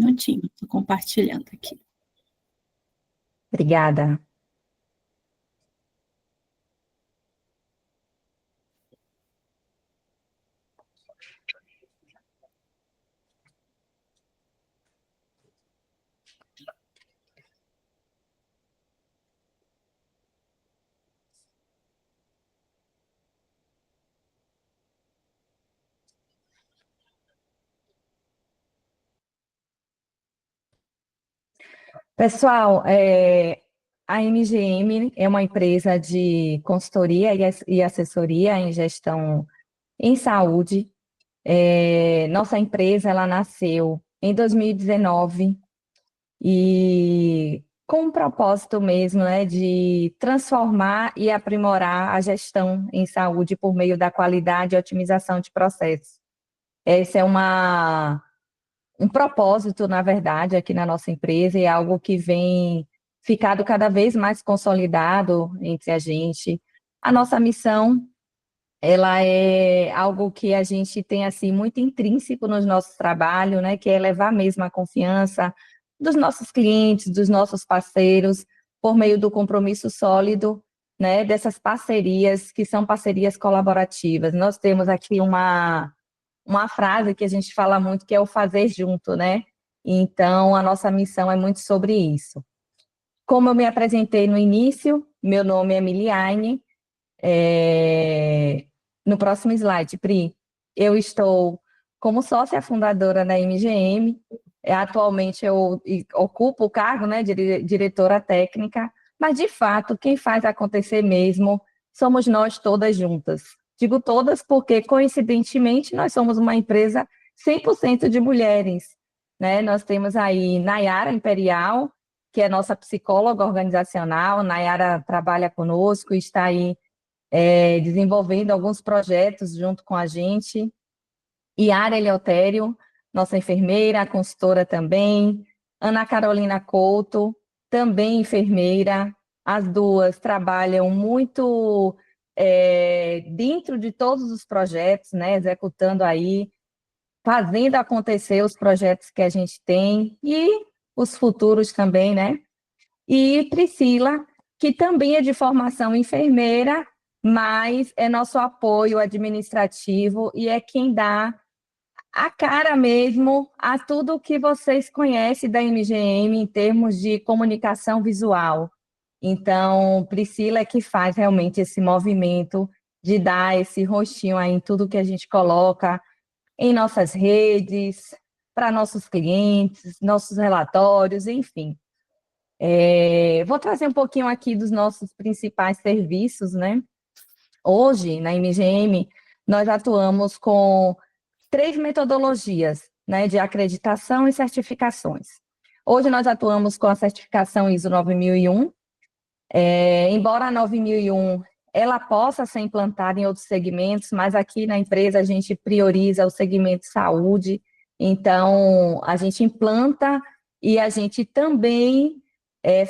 minutinho, estou compartilhando aqui. Obrigada. Pessoal, a MGM é uma empresa de consultoria e assessoria em gestão em saúde. Nossa empresa ela nasceu em 2019 e com um propósito mesmo, né, de transformar e aprimorar a gestão em saúde por meio da qualidade e otimização de processos. Esse é um propósito, na verdade, aqui na nossa empresa, e é algo que vem ficado cada vez mais consolidado entre a gente. A nossa missão, ela é algo que a gente tem assim muito intrínseco nos nossos trabalhos, né, que é levar mesmo a confiança dos nossos clientes, dos nossos parceiros, por meio do compromisso sólido, né, dessas parcerias que são parcerias colaborativas. Nós temos aqui uma frase que a gente fala muito, que é o fazer junto, né? Então, a nossa missão é muito sobre isso. Como eu me apresentei no início, meu nome é Miliane. No próximo slide, Pri, eu estou como sócia fundadora da MGM. Atualmente eu ocupo o cargo, né, de diretora técnica, mas de fato quem faz acontecer mesmo somos nós todas juntas. Digo todas porque, coincidentemente, nós somos uma empresa 100% de mulheres, né? Nós temos aí Nayara Imperial, que é nossa psicóloga organizacional. Nayara trabalha conosco e está aí desenvolvendo alguns projetos junto com a gente. Yara Eleutério, nossa enfermeira, consultora também. Ana Carolina Couto, também enfermeira. As duas trabalham muito dentro de todos os projetos, né, executando aí, fazendo acontecer os projetos que a gente tem e os futuros também, né? E Priscila, que também é de formação enfermeira, mas é nosso apoio administrativo e é quem dá a cara mesmo a tudo que vocês conhecem da MGM em termos de comunicação visual. Então, Priscila é que faz realmente esse movimento de dar esse rostinho aí em tudo que a gente coloca em nossas redes, para nossos clientes, nossos relatórios, enfim. Vou trazer um pouquinho aqui dos nossos principais serviços, né? Hoje, na MGM, nós atuamos com 3 metodologias, né, de acreditação e certificações. Hoje nós atuamos com a certificação ISO 9001, embora a 9001 ela possa ser implantada em outros segmentos, mas aqui na empresa a gente prioriza o segmento saúde, então a gente implanta e a gente também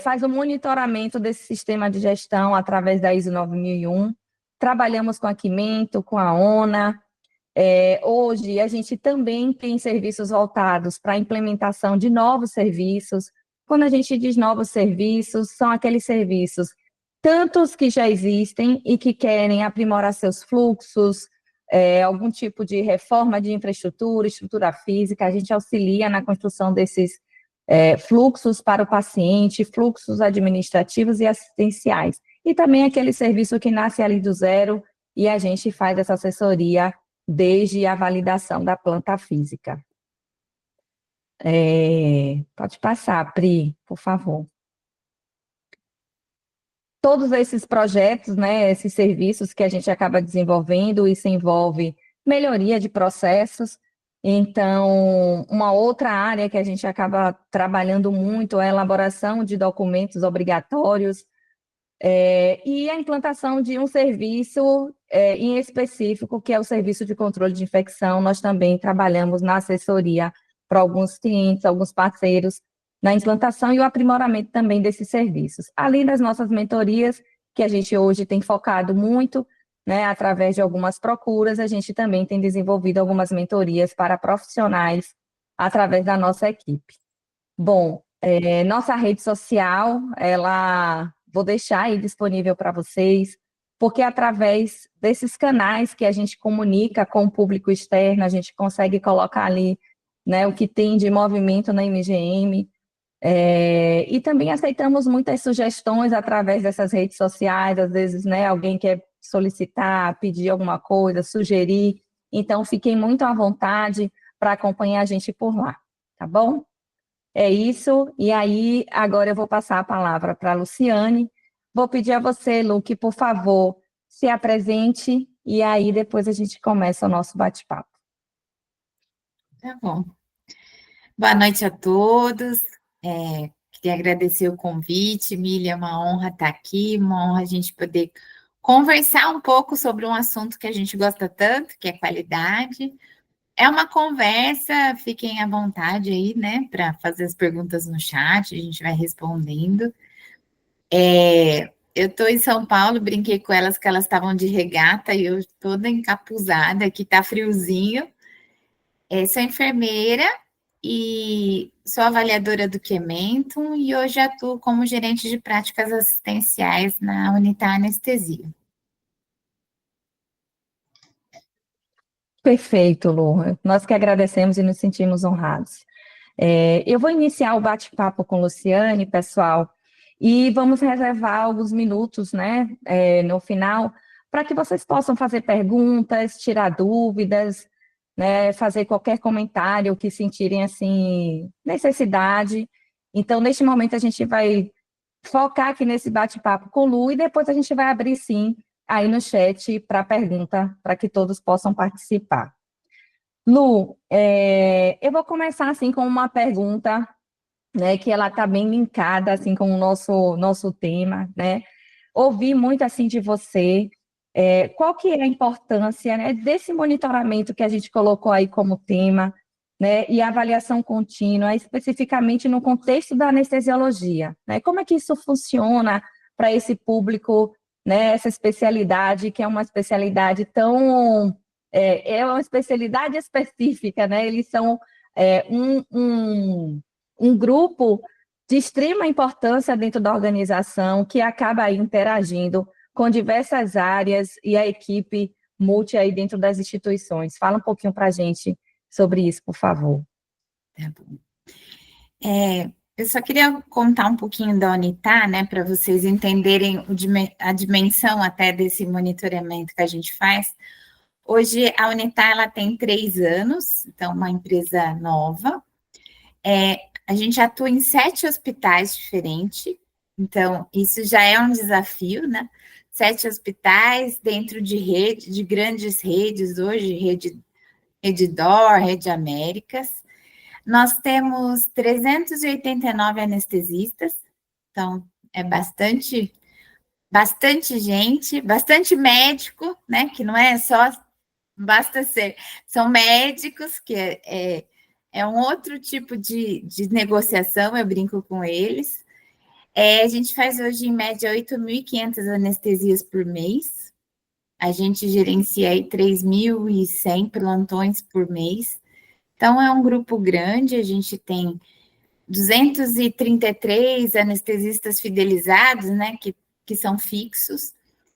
faz o monitoramento desse sistema de gestão através da ISO 9001. Trabalhamos com a Quimento, com a ONA. Hoje a gente também tem serviços voltados para a implementação de novos serviços. Quando a gente diz novos serviços, são aqueles serviços, tantos que já existem e que querem aprimorar seus fluxos, algum tipo de reforma de infraestrutura, estrutura física. A gente auxilia na construção desses fluxos para o paciente, fluxos administrativos e assistenciais. E também aquele serviço que nasce ali do zero e a gente faz essa assessoria desde a validação da planta física. Pode passar, Pri, por favor. Todos esses projetos, né, esses serviços que a gente acaba desenvolvendo, isso envolve melhoria de processos. Então, uma outra área que a gente acaba trabalhando muito é a elaboração de documentos obrigatórios e a implantação de um serviço em específico, que é o serviço de controle de infecção. Nós também trabalhamos na assessoria para alguns clientes, alguns parceiros, na implantação e o aprimoramento também desses serviços. Além das nossas mentorias, que a gente hoje tem focado muito, né, através de algumas procuras, a gente também tem desenvolvido algumas mentorias para profissionais através da nossa equipe. Bom, nossa rede social, vou deixar aí disponível para vocês, porque através desses canais que a gente comunica com o público externo, a gente consegue colocar ali, né, o que tem de movimento na MGM, e também aceitamos muitas sugestões através dessas redes sociais, às vezes, né, alguém quer solicitar, pedir alguma coisa, sugerir, então fiquem muito à vontade para acompanhar a gente por lá, tá bom? É isso, e aí agora eu vou passar a palavra para a Luciane. Vou pedir a você, Lu, que por favor se apresente e aí depois a gente começa o nosso bate-papo. Tá bom. Boa noite a todos. Queria agradecer o convite, Milha, é uma honra estar aqui, uma honra a gente poder conversar um pouco sobre um assunto que a gente gosta tanto, que é qualidade. É uma conversa, fiquem à vontade aí, né, para fazer as perguntas no chat, a gente vai respondendo. Eu estou em São Paulo, brinquei com elas que elas estavam de regata e eu toda encapuzada, aqui tá friozinho. Sou enfermeira e sou avaliadora do Quementum e hoje atuo como gerente de práticas assistenciais na Unitar Anestesia. Perfeito, Lu. Nós que agradecemos e nos sentimos honrados. Eu vou iniciar o bate-papo com Luciane, pessoal, e vamos reservar alguns minutos, né, no final, para que vocês possam fazer perguntas, tirar dúvidas, né, fazer qualquer comentário que sentirem, assim, necessidade. Então, neste momento, a gente vai focar aqui nesse bate-papo com o Lu e depois a gente vai abrir, sim, aí no chat para pergunta, para que todos possam participar. Lu, eu vou começar assim com uma pergunta, né, que ela está bem linkada assim com o nosso tema, né? Ouvi muito assim de você, qual que é a importância, né, desse monitoramento que a gente colocou aí como tema, né, e avaliação contínua, especificamente no contexto da anestesiologia, né? Como é que isso funciona para esse público, né, essa especialidade que é uma especialidade tão é uma especialidade específica, né? Eles são um grupo de extrema importância dentro da organização que acaba aí interagindo com diversas áreas e a equipe multi aí dentro das instituições. Fala um pouquinho para a gente sobre isso, por favor. Tá bom. Eu só queria contar um pouquinho da Unitar, né, para vocês entenderem a dimensão até desse monitoramento que a gente faz. Hoje, a Unitar, ela tem 3 anos, então, uma empresa nova. A gente atua em 7 hospitais diferentes, então, isso já é um desafio, né? 7 hospitais dentro de rede, de grandes redes, hoje, Rede DOR, Rede Américas. Nós temos 389 anestesistas, então, é bastante gente, bastante médico, né? Que não é só basta ser, são médicos, que é um outro tipo de negociação, eu brinco com eles. A gente faz hoje, em média, 8.500 anestesias por mês. A gente gerencia aí 3.100 plantões por mês. Então, é um grupo grande, a gente tem 233 anestesistas fidelizados, né, que são fixos.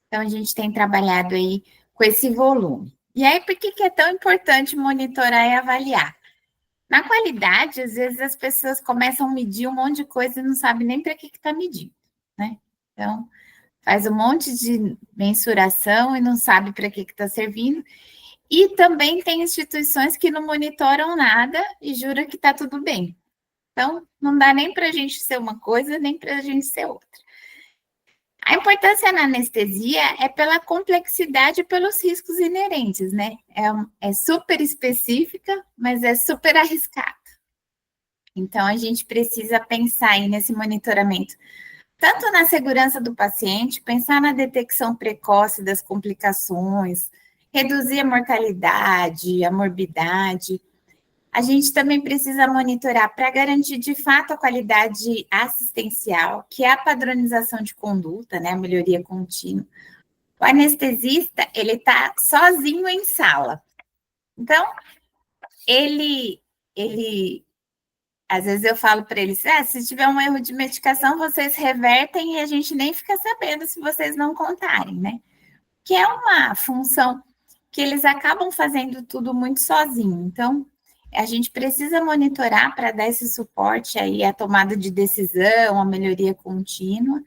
Então, a gente tem trabalhado aí com esse volume. E aí, por que é tão importante monitorar e avaliar? Na qualidade, às vezes as pessoas começam a medir um monte de coisa e não sabem nem para que está medindo, né? Então, faz um monte de mensuração e não sabe para que está servindo. E também tem instituições que não monitoram nada e jura que está tudo bem. Então, não dá nem para a gente ser uma coisa, nem para a gente ser outra. A importância na anestesia é pela complexidade e pelos riscos inerentes, né? É super específica, mas é super arriscada. Então, a gente precisa pensar aí nesse monitoramento, tanto na segurança do paciente, pensar na detecção precoce das complicações, reduzir a mortalidade, a morbidade. A gente também precisa monitorar para garantir de fato a qualidade assistencial, que é a padronização de conduta, né, a melhoria contínua. O anestesista, ele está sozinho em sala. Então, ele Às vezes eu falo para eles, se tiver um erro de medicação, vocês revertem e a gente nem fica sabendo se vocês não contarem, né? Que é uma função que eles acabam fazendo tudo muito sozinho. Então, a gente precisa monitorar para dar esse suporte aí à tomada de decisão, à melhoria contínua.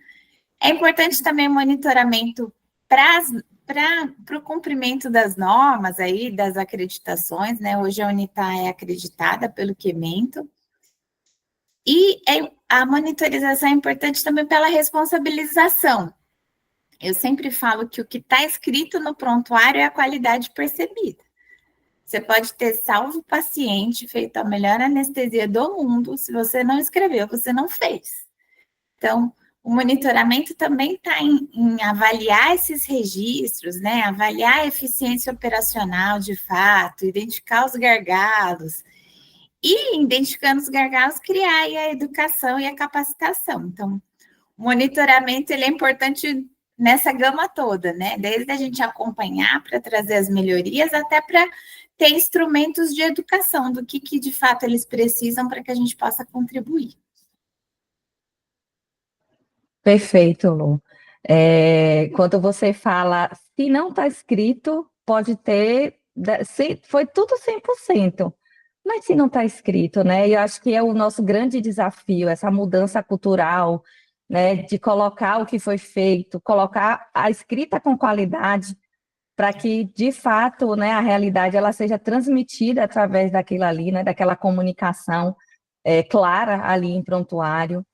É importante também o monitoramento para o cumprimento das normas aí, das acreditações, né? Hoje a Unitar é acreditada pelo Qmento. E a monitorização é importante também pela responsabilização. Eu sempre falo que o que está escrito no prontuário é a qualidade percebida. Você pode ter salvo o paciente, feito a melhor anestesia do mundo, se você não escreveu, você não fez. Então, o monitoramento também está em avaliar esses registros, né? Avaliar a eficiência operacional de fato, identificar os gargalos, e, identificando os gargalos, criar aí a educação e a capacitação. Então, o monitoramento ele é importante nessa gama toda, né? Desde a gente acompanhar para trazer as melhorias, até para ter instrumentos de educação do que de fato eles precisam para que a gente possa contribuir. Perfeito, Lu. Quando você fala, se não está escrito, pode ter, foi tudo 100%. Mas se não está escrito, né? Eu acho que é o nosso grande desafio, essa mudança cultural, né? De colocar o que foi feito, colocar a escrita com qualidade, para que, de fato, né, a realidade ela seja transmitida através daquilo ali, né? Daquela comunicação clara ali em prontuário.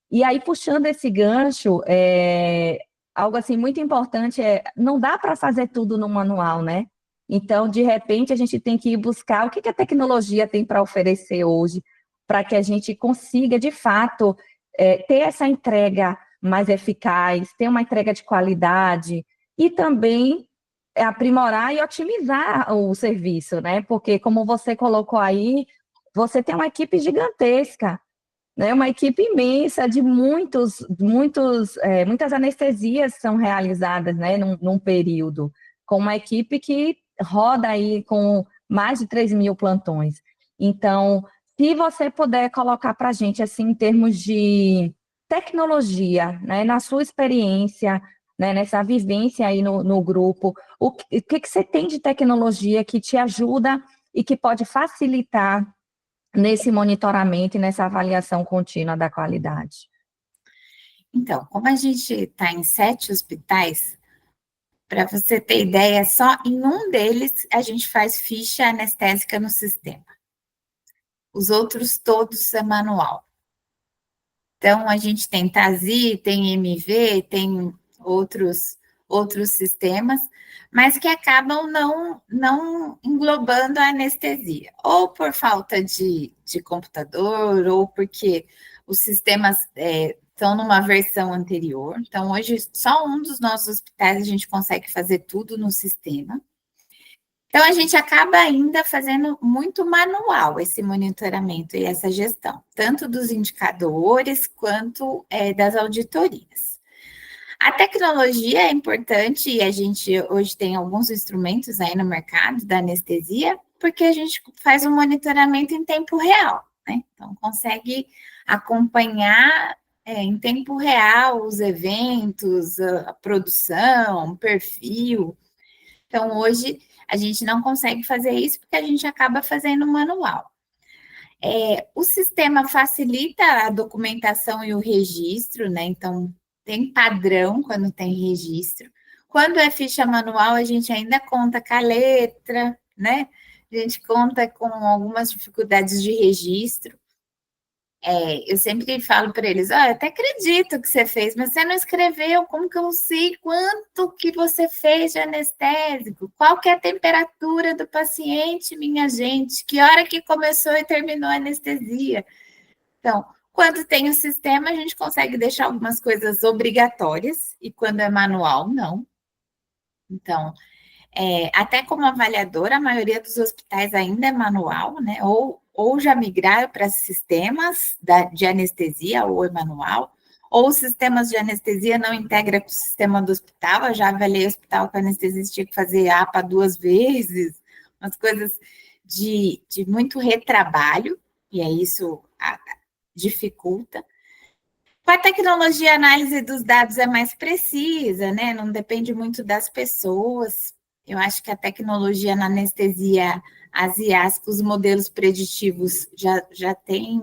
E aí, puxando esse gancho, algo assim muito importante não dá para fazer tudo no manual, né? Então, de repente, a gente tem que ir buscar o que a tecnologia tem para oferecer hoje, para que a gente consiga, de fato, ter essa entrega mais eficaz, ter uma entrega de qualidade e também aprimorar e otimizar o serviço, né? Porque, como você colocou aí, você tem uma equipe gigantesca, né? Uma equipe imensa de muitas anestesias são realizadas, né, num período, com uma equipe que roda aí com mais de 3.000 plantões. Então, se você puder colocar para a gente, assim, em termos de tecnologia, né, na sua experiência, né, nessa vivência aí no grupo, o que você tem de tecnologia que te ajuda e que pode facilitar nesse monitoramento e nessa avaliação contínua da qualidade? Então, como a gente está em 7 hospitais, para você ter ideia, só em um deles a gente faz ficha anestésica no sistema. Os outros todos é manual. Então, a gente tem TASI, tem MV, tem outros sistemas, mas que acabam não englobando a anestesia, ou por falta de computador, ou porque os sistemas estão numa versão anterior. Então, hoje, só um dos nossos hospitais a gente consegue fazer tudo no sistema. Então, a gente acaba ainda fazendo muito manual esse monitoramento e essa gestão, tanto dos indicadores quanto das auditorias. A tecnologia é importante e a gente hoje tem alguns instrumentos aí no mercado da anestesia, porque a gente faz um monitoramento em tempo real, né? Então, consegue acompanhar em tempo real os eventos, a produção, o perfil. Então, hoje, a gente não consegue fazer isso porque a gente acaba fazendo manual. O sistema facilita a documentação e o registro, né? Então, tem padrão quando tem registro. Quando é ficha manual, a gente ainda conta com a letra, né? A gente conta com algumas dificuldades de registro. Eu sempre falo para eles, eu até acredito que você fez, mas você não escreveu, como que eu sei quanto que você fez de anestésico? Qual que é a temperatura do paciente, minha gente? Que hora que começou e terminou a anestesia? Então, quando tem o sistema, a gente consegue deixar algumas coisas obrigatórias, e quando é manual, não. Então, até como avaliadora, a maioria dos hospitais ainda é manual, né? Ou já migraram para sistemas de anestesia, ou é manual, ou os sistemas de anestesia não integram com o sistema do hospital. Eu já avaliei o hospital que a anestesista tinha que fazer APA 2 vezes, umas coisas de muito retrabalho. e aí isso dificulta. Com a tecnologia, a análise dos dados é mais precisa, né? Não depende muito das pessoas. Eu acho que a tecnologia na anestesia asiática, os modelos preditivos já tem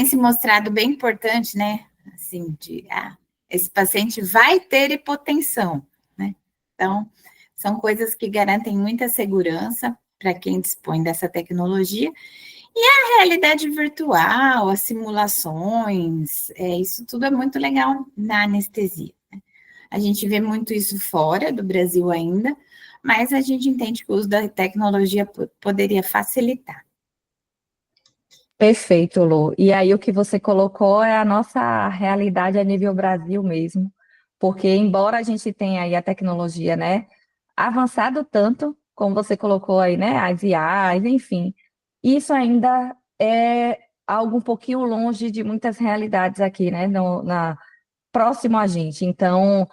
se mostrado bem importante, né? Assim, esse paciente vai ter hipotensão, né? Então, são coisas que garantem muita segurança para quem dispõe dessa tecnologia. E a realidade virtual, as simulações, isso tudo é muito legal na anestesia, né? A gente vê muito isso fora do Brasil ainda, mas a gente entende que o uso da tecnologia poderia facilitar. Perfeito, Lu. E aí o que você colocou é a nossa realidade a nível Brasil mesmo, porque embora a gente tenha aí a tecnologia, né, avançado tanto, como você colocou aí, né, as IAs, enfim, isso ainda é algo um pouquinho longe de muitas realidades aqui, né, próximo a gente. Então,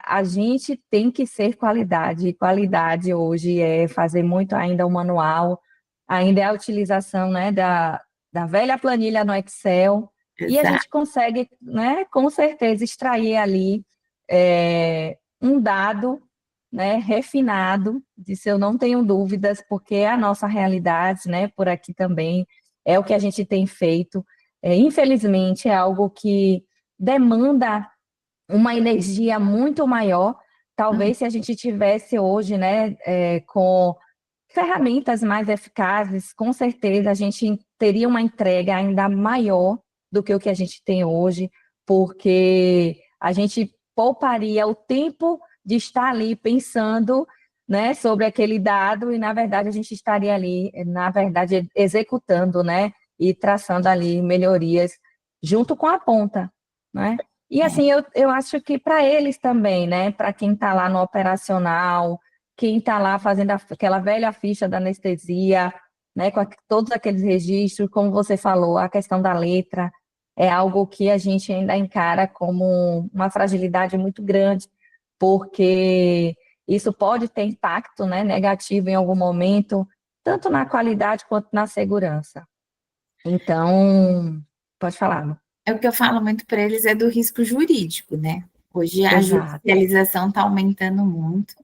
a gente tem que ser qualidade, e qualidade hoje é fazer muito ainda o manual, ainda é a utilização, né, da velha planilha no Excel, e a Exato. gente consegue, né, com certeza, extrair ali um dado, né, refinado, disso eu não tenho dúvidas, porque é a nossa realidade, né, por aqui também, é o que a gente tem feito. Infelizmente, é algo que demanda uma energia muito maior. Talvez se a gente tivesse hoje, né, com ferramentas mais eficazes, com certeza a gente teria uma entrega ainda maior do que o que a gente tem hoje, porque a gente pouparia o tempo de estar ali pensando, né, sobre aquele dado e, na verdade, a gente estaria ali, na verdade, executando, né, e traçando ali melhorias junto com a ponta, né? E, assim, eu acho que para eles também, né, para quem está lá no operacional, quem está lá fazendo aquela velha ficha da anestesia, né, com todos aqueles registros, como você falou, a questão da letra é algo que a gente ainda encara como uma fragilidade muito grande, porque isso pode ter impacto, né, negativo em algum momento, tanto na qualidade quanto na segurança. Então, pode falar, Lu. O que eu falo muito para eles é do risco jurídico, né? Hoje a Exato. judicialização está aumentando muito,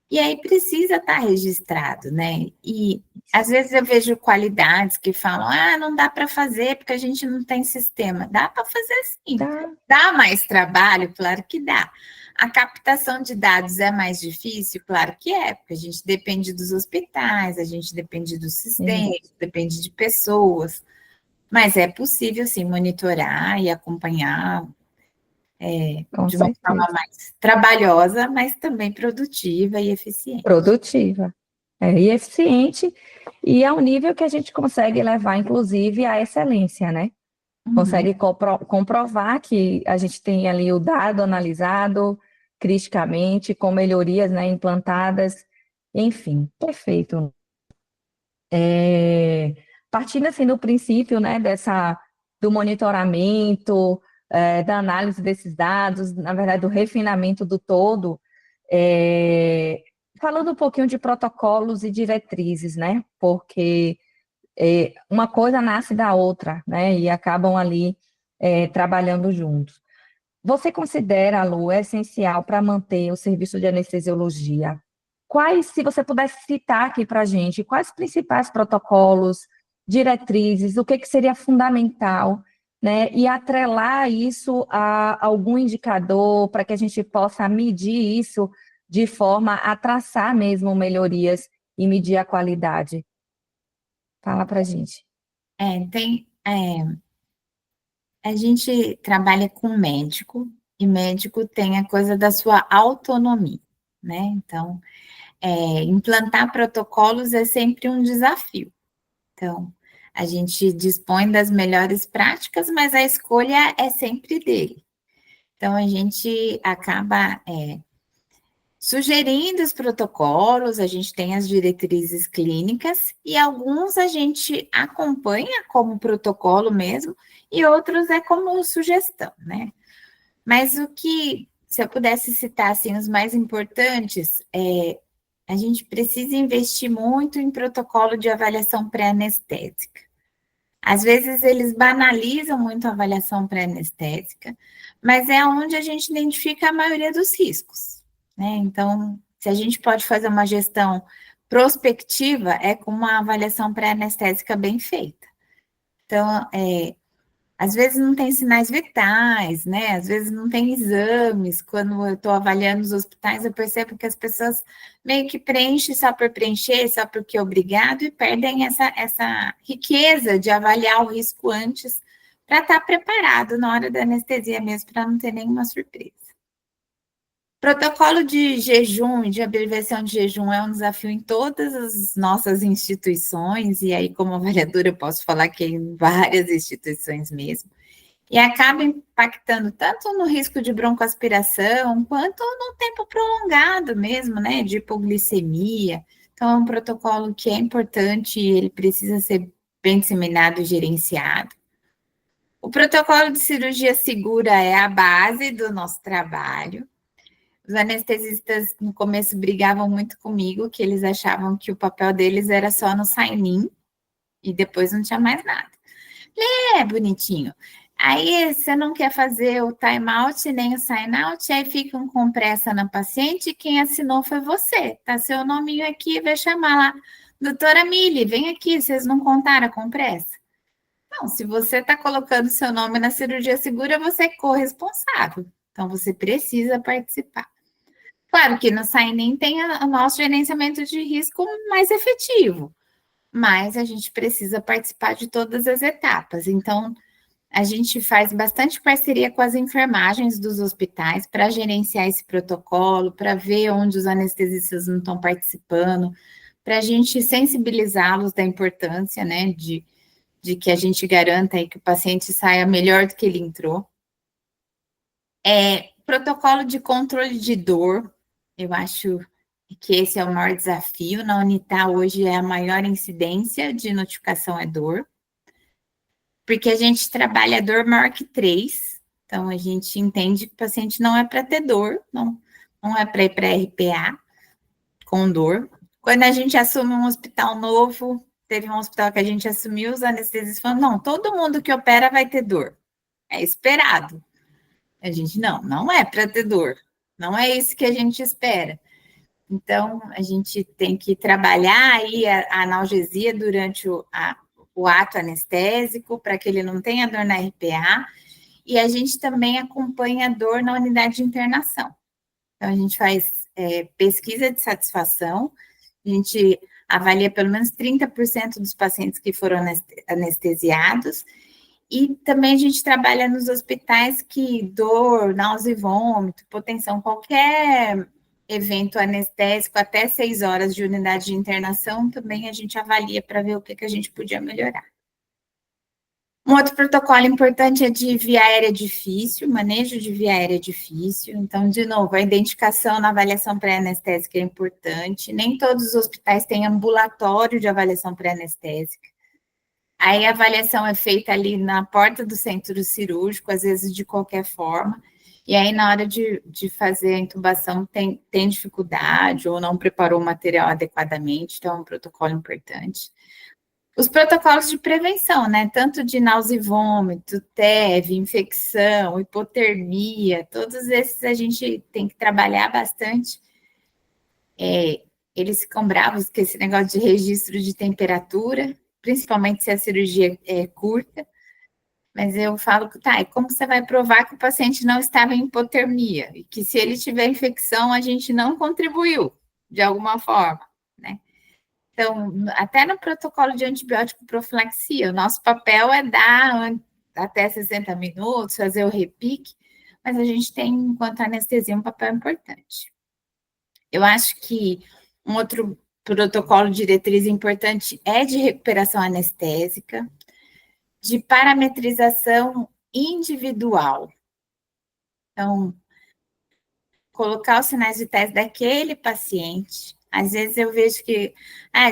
e aí precisa estar registrado, né? E às vezes eu vejo qualidades que falam, não dá para fazer porque a gente não tem sistema. Dá para fazer sim. Dá mais trabalho? Claro que dá. A captação de dados é mais difícil? Claro que é, porque a gente depende dos hospitais, a gente depende dos sistemas, depende de pessoas. Mas é possível, sim, monitorar e acompanhar de uma forma mais trabalhosa, mas também produtiva e eficiente. Produtiva. E eficiente, e ao nível que a gente consegue levar, inclusive, à excelência, né? Consegue comprovar que a gente tem ali o dado analisado criticamente, com melhorias, né, implantadas, enfim, perfeito. Partindo assim do princípio, né, do monitoramento, da análise desses dados, na verdade, do refinamento do todo, falando um pouquinho de protocolos e diretrizes, né, porque uma coisa nasce da outra, né, e acabam ali trabalhando juntos. Você considera, Lu, essencial para manter o serviço de anestesiologia? Quais, se você pudesse citar aqui para a gente, quais os principais protocolos, diretrizes, o que seria fundamental, né? E atrelar isso a algum indicador para que a gente possa medir isso de forma a traçar mesmo melhorias e medir a qualidade. Fala para a gente. A gente trabalha com médico, e médico tem a coisa da sua autonomia, né? Então, implantar protocolos é sempre um desafio. Então, a gente dispõe das melhores práticas, mas a escolha é sempre dele. Então, a gente acaba sugerindo os protocolos, a gente tem as diretrizes clínicas, e alguns a gente acompanha como protocolo mesmo, e outros é como sugestão, né? Mas se eu pudesse citar, assim, os mais importantes, a gente precisa investir muito em protocolo de avaliação pré-anestésica. Às vezes eles banalizam muito a avaliação pré-anestésica, mas é onde a gente identifica a maioria dos riscos, né? Então, se a gente pode fazer uma gestão prospectiva, é com uma avaliação pré-anestésica bem feita. Então, às vezes não tem sinais vitais, né? Às vezes não tem exames. Quando eu estou avaliando os hospitais, eu percebo que as pessoas meio que preenchem só por preencher, só porque é obrigado, e perdem essa riqueza de avaliar o risco antes para estar preparado na hora da anestesia mesmo, para não ter nenhuma surpresa. Protocolo de jejum e de abreviação de jejum é um desafio em todas as nossas instituições, e aí, como avaliadora, eu posso falar que é em várias instituições mesmo, e acaba impactando tanto no risco de broncoaspiração, quanto no tempo prolongado mesmo, né, de hipoglicemia. Então, é um protocolo que é importante e ele precisa ser bem disseminado e gerenciado. O protocolo de cirurgia segura é a base do nosso trabalho. Os anestesistas, no começo, brigavam muito comigo, que eles achavam que o papel deles era só no sign-in, e depois não tinha mais nada. Bonitinho. Aí, você não quer fazer o time-out, nem o sign-out, aí ficam com pressa na paciente, e quem assinou foi você. Tá seu nominho aqui, vai chamar lá. Doutora Mili, vem aqui, vocês não contaram com pressa? Não, se você está colocando seu nome na cirurgia segura, você é corresponsável. Então, você precisa participar. Claro que no sign-in tem o nosso gerenciamento de risco mais efetivo, mas a gente precisa participar de todas as etapas. Então, a gente faz bastante parceria com as enfermagens dos hospitais para gerenciar esse protocolo, para ver onde os anestesistas não estão participando, para a gente sensibilizá-los da importância, né, de que a gente garanta aí que o paciente saia melhor do que ele entrou. Protocolo de controle de dor. Eu acho que esse é o maior desafio. Na Unitar, hoje, é a maior incidência de notificação é dor, porque a gente trabalha dor maior que 3, então a gente entende que o paciente não é para ter dor, não é para ir para RPA com dor. Quando a gente assume um hospital novo, teve um hospital que a gente assumiu, os anestesistas falaram, não, todo mundo que opera vai ter dor. É esperado. A gente, não é para ter dor. Não é isso que a gente espera. Então, a gente tem que trabalhar aí a analgesia durante o ato anestésico, para que ele não tenha dor na RPA, e a gente também acompanha a dor na unidade de internação. Então, a gente faz pesquisa de satisfação, a gente avalia pelo menos 30% dos pacientes que foram anestesiados, e também a gente trabalha nos hospitais que dor, náusea e vômito, hipotensão, qualquer evento anestésico até 6 horas de unidade de internação, também a gente avalia para ver o que a gente podia melhorar. Um outro protocolo importante é de via aérea difícil, manejo de via aérea difícil. Então, de novo, a identificação na avaliação pré-anestésica é importante. Nem todos os hospitais têm ambulatório de avaliação pré-anestésica. Aí a avaliação é feita ali na porta do centro cirúrgico, às vezes de qualquer forma, e aí na hora de fazer a intubação tem dificuldade ou não preparou o material adequadamente, então é um protocolo importante. Os protocolos de prevenção, né, tanto de náusea e vômito, TEV, infecção, hipotermia, todos esses a gente tem que trabalhar bastante. Eles ficam bravos com esse negócio de registro de temperatura, principalmente se a cirurgia é curta, mas eu falo, tá, e como você vai provar que o paciente não estava em hipotermia? E que se ele tiver infecção, a gente não contribuiu, de alguma forma, né? Então, até no protocolo de antibiótico profilaxia, o nosso papel é dar até 60 minutos, fazer o repique, mas a gente tem, enquanto anestesia, um papel importante. Eu acho que um outro protocolo de diretriz importante é de recuperação anestésica, de parametrização individual. Então, colocar os sinais vitais daquele paciente. Às vezes eu vejo que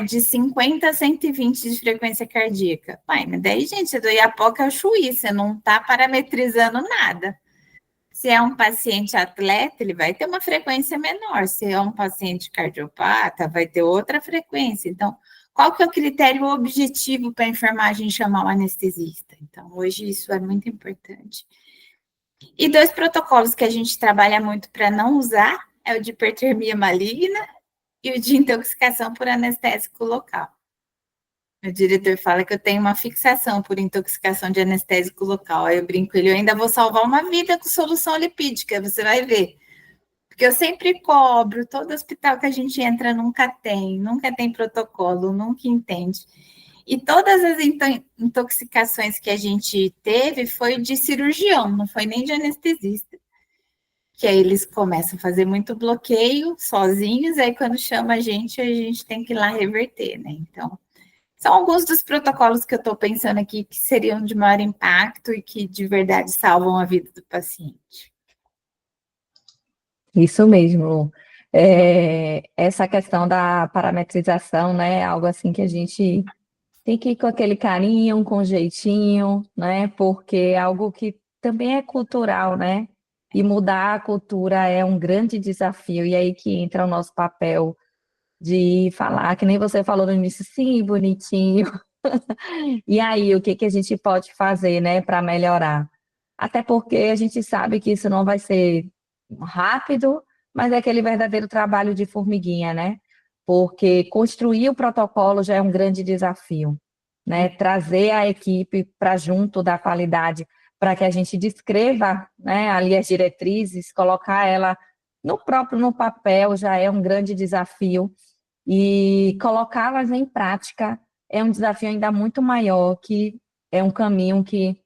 de 50 a 120 de frequência cardíaca. Mas daí, gente, do Iapoca ao Chuí, você não está parametrizando nada. Se é um paciente atleta, ele vai ter uma frequência menor. Se é um paciente cardiopata, vai ter outra frequência. Então, qual que é o critério objetivo para a enfermagem chamar o anestesista? Então, hoje isso é muito importante. E 2 protocolos que a gente trabalha muito para não usar é o de hipertermia maligna e o de intoxicação por anestésico local. O diretor fala que eu tenho uma fixação por intoxicação de anestésico local. Aí eu brinco, eu ainda vou salvar uma vida com solução lipídica, você vai ver. Porque eu sempre cobro, todo hospital que a gente entra nunca tem protocolo, nunca entende. E todas as intoxicações que a gente teve foi de cirurgião, não foi nem de anestesista. Que aí eles começam a fazer muito bloqueio sozinhos, aí quando chama a gente tem que ir lá reverter, né? Então, são alguns dos protocolos que eu estou pensando aqui que seriam de maior impacto e que de verdade salvam a vida do paciente. Isso mesmo, Lu. Essa questão da parametrização, né? Algo assim que a gente tem que ir com aquele carinho, com jeitinho, né? Porque é algo que também é cultural, né? E mudar a cultura é um grande desafio. E aí que entra o nosso papel de falar, que nem você falou no início, sim, bonitinho. E aí, o que que a gente pode fazer, né, para melhorar? Até porque a gente sabe que isso não vai ser rápido, mas é aquele verdadeiro trabalho de formiguinha, né? Porque construir o protocolo já é um grande desafio, né? Trazer a equipe para junto da qualidade, para que a gente descreva, né, ali as diretrizes, colocar ela no papel já é um grande desafio, e colocá-las em prática é um desafio ainda muito maior, que é um caminho que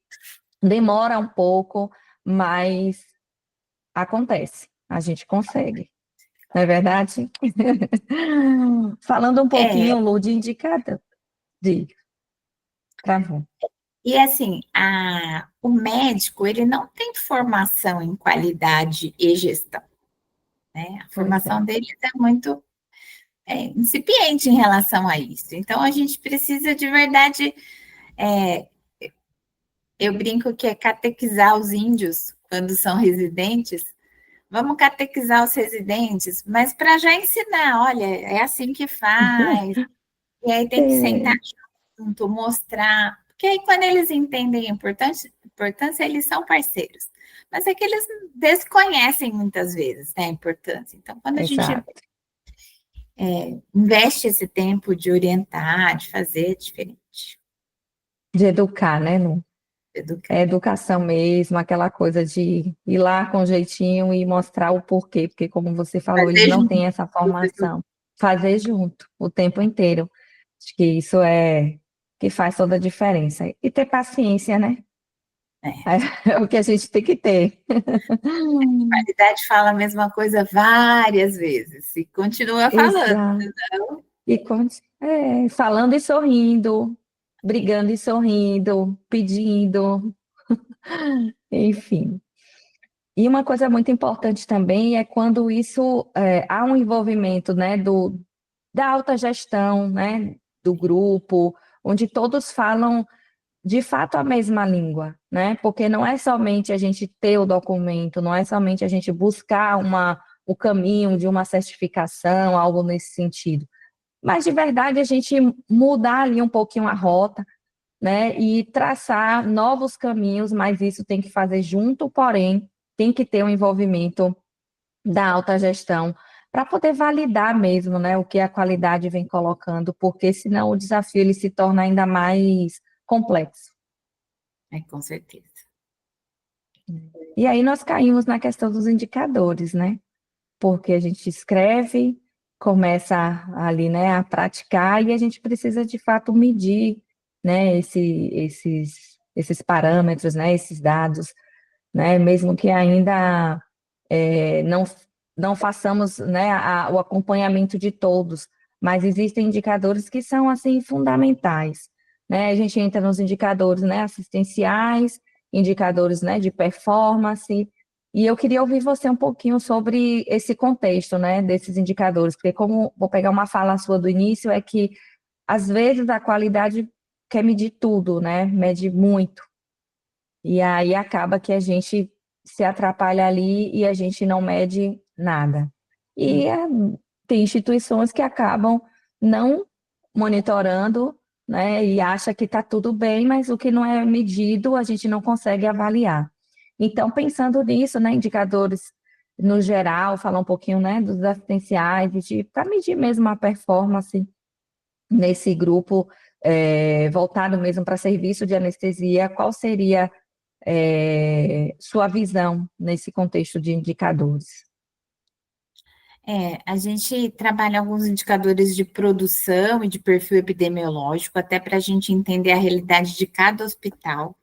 demora um pouco, mas acontece, a gente consegue, não é verdade? Falando um pouquinho, Lu, de indicador, diga, travou. E assim, o médico, ele não tem formação em qualidade e gestão, né? A formação deles é muito incipiente em relação a isso. Então, a gente precisa de verdade, eu brinco que é catequizar os índios quando são residentes. Vamos catequizar os residentes, mas para já ensinar, olha, é assim que faz, e aí tem que sentar junto, mostrar, porque aí quando eles entendem a importância, eles são parceiros. Mas é que eles desconhecem muitas vezes, né, a importância. Então, quando a gente investe esse tempo de orientar, de fazer diferente. De educar, né, Lu? É educação mesmo, aquela coisa de ir lá com jeitinho e mostrar o porquê, porque como você falou, eles não têm essa formação. Fazer junto, o tempo inteiro. Acho que isso é que faz toda a diferença. E ter paciência, né? É o que a gente tem que ter. A qualidade fala a mesma coisa várias vezes e continua falando. Não? E falando e sorrindo, brigando e sorrindo, pedindo, enfim. E uma coisa muito importante também é quando isso há um envolvimento, né, da alta gestão, né, do grupo, onde todos falam de fato a mesma língua, né? Porque não é somente a gente ter o documento, não é somente a gente buscar o caminho de uma certificação, algo nesse sentido, mas de verdade a gente mudar ali um pouquinho a rota, né? E traçar novos caminhos, mas isso tem que fazer junto, porém, tem que ter um envolvimento da alta gestão para poder validar mesmo, né, o que a qualidade vem colocando, porque senão o desafio ele se torna ainda mais complexo. Com certeza. E aí nós caímos na questão dos indicadores, né? Porque a gente escreve, começa ali, né, a praticar e a gente precisa de fato medir, né, esses parâmetros, né, esses dados, né, mesmo que ainda não façamos, né, o acompanhamento de todos, mas existem indicadores que são, assim, fundamentais, né, a gente entra nos indicadores, né, assistenciais, indicadores, né, de performance, e eu queria ouvir você um pouquinho sobre esse contexto, né, desses indicadores, porque como vou pegar uma fala sua do início, é que, às vezes, a qualidade quer medir tudo, né, mede muito, e aí acaba que a gente se atrapalha ali e a gente não mede nada. E tem instituições que acabam não monitorando, né, e acha que está tudo bem, mas o que não é medido a gente não consegue avaliar. Então, pensando nisso, né, indicadores no geral, falar um pouquinho, né, dos assistenciais, para medir mesmo a performance nesse grupo voltado mesmo para serviço de anestesia, qual seria sua visão nesse contexto de indicadores? A gente trabalha alguns indicadores de produção e de perfil epidemiológico, até para a gente entender a realidade de cada hospital.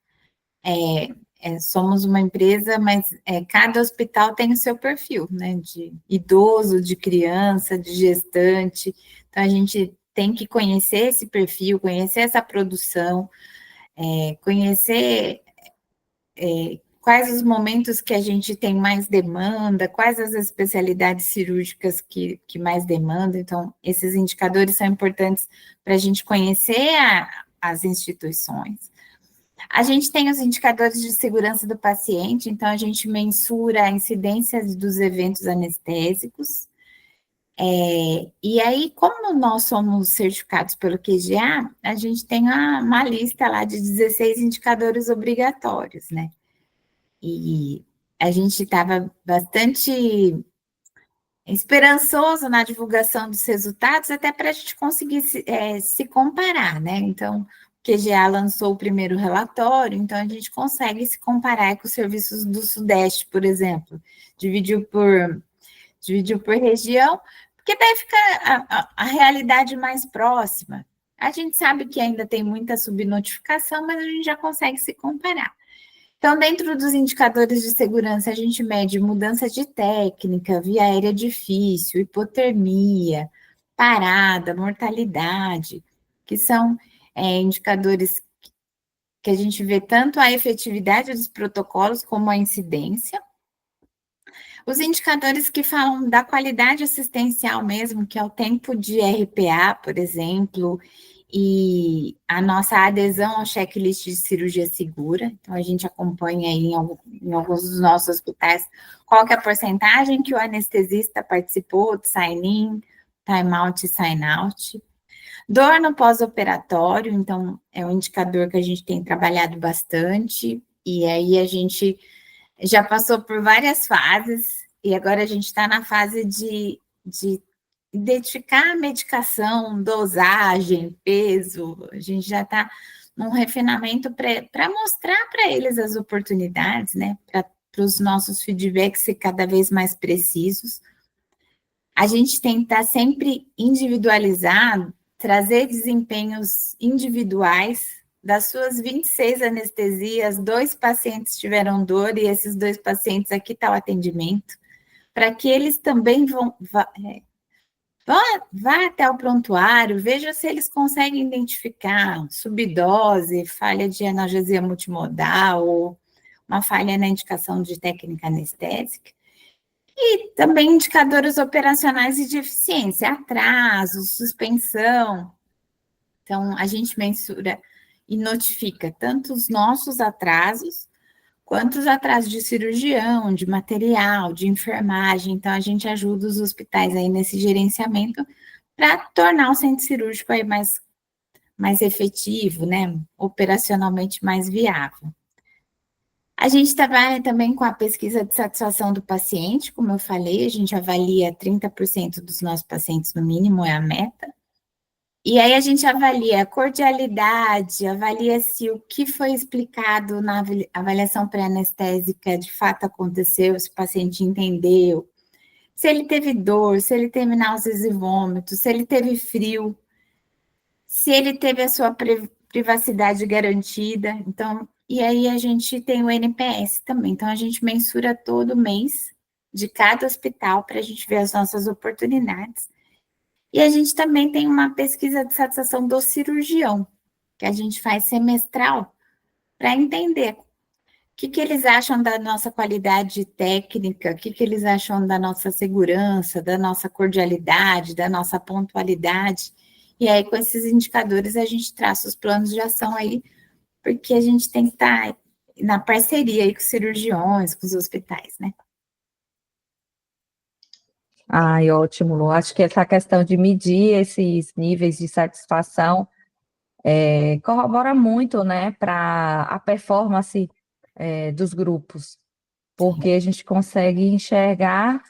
Somos uma empresa, mas cada hospital tem o seu perfil, né? De idoso, de criança, de gestante. Então, a gente tem que conhecer esse perfil, conhecer essa produção, conhecer quais os momentos que a gente tem mais demanda, quais as especialidades cirúrgicas que mais demandam. Então, esses indicadores são importantes para a gente conhecer as instituições. A gente tem os indicadores de segurança do paciente, então a gente mensura a incidência dos eventos anestésicos. E aí, como nós somos certificados pelo QGA, a gente tem uma lista lá de 16 indicadores obrigatórios, né? E a gente estava bastante esperançoso na divulgação dos resultados, até para a gente conseguir se comparar, né? Então, o QGA lançou o primeiro relatório, então a gente consegue se comparar com os serviços do Sudeste, por exemplo, dividiu por região, porque daí fica a realidade mais próxima. A gente sabe que ainda tem muita subnotificação, mas a gente já consegue se comparar. Então, dentro dos indicadores de segurança, a gente mede mudança de técnica, via aérea difícil, hipotermia, parada, mortalidade, que são indicadores que a gente vê tanto a efetividade dos protocolos como a incidência. Os indicadores que falam da qualidade assistencial mesmo, que é o tempo de RPA, por exemplo, e a nossa adesão ao checklist de cirurgia segura. Então, a gente acompanha aí em alguns dos nossos hospitais qual que é a porcentagem que o anestesista participou de sign-in, time-out e sign-out. Dor no pós-operatório, então, é um indicador que a gente tem trabalhado bastante, e aí a gente já passou por várias fases, e agora a gente está na fase de identificar a medicação, dosagem, peso, a gente já está num refinamento para mostrar para eles as oportunidades, né, para os nossos feedbacks ser cada vez mais precisos. A gente tenta sempre individualizar, trazer desempenhos individuais. Das suas 26 anestesias, 2 pacientes tiveram dor e esses 2 pacientes aqui está o atendimento, para que eles também vá até o prontuário, veja se eles conseguem identificar subdose, falha de analgesia multimodal, ou uma falha na indicação de técnica anestésica. E também indicadores operacionais e de eficiência, atraso, suspensão. Então, a gente mensura e notifica tanto os nossos atrasos, quanto os atrasos de cirurgião, de material, de enfermagem. Então, a gente ajuda os hospitais aí nesse gerenciamento para tornar o centro cirúrgico aí mais efetivo, né? Operacionalmente mais viável. A gente trabalha também com a pesquisa de satisfação do paciente, como eu falei, a gente avalia 30% dos nossos pacientes, no mínimo, é a meta. E aí a gente avalia a cordialidade, avalia se o que foi explicado na avaliação pré-anestésica de fato aconteceu, se o paciente entendeu, se ele teve dor, se ele teve náuseas e vômitos, se ele teve frio, se ele teve a sua privacidade garantida. Então, e aí a gente tem o NPS também. Então, a gente mensura todo mês de cada hospital para a gente ver as nossas oportunidades. E a gente também tem uma pesquisa de satisfação do cirurgião, que a gente faz semestral, para entender o que eles acham da nossa qualidade técnica, o que eles acham da nossa segurança, da nossa cordialidade, da nossa pontualidade. E aí, com esses indicadores, a gente traça os planos de ação aí, porque a gente tem que estar na parceria aí com os cirurgiões, com os hospitais, né? Ai, ótimo, Lu. Acho que essa questão de medir esses níveis de satisfação corrobora muito, né, para a performance dos grupos, porque a gente consegue enxergar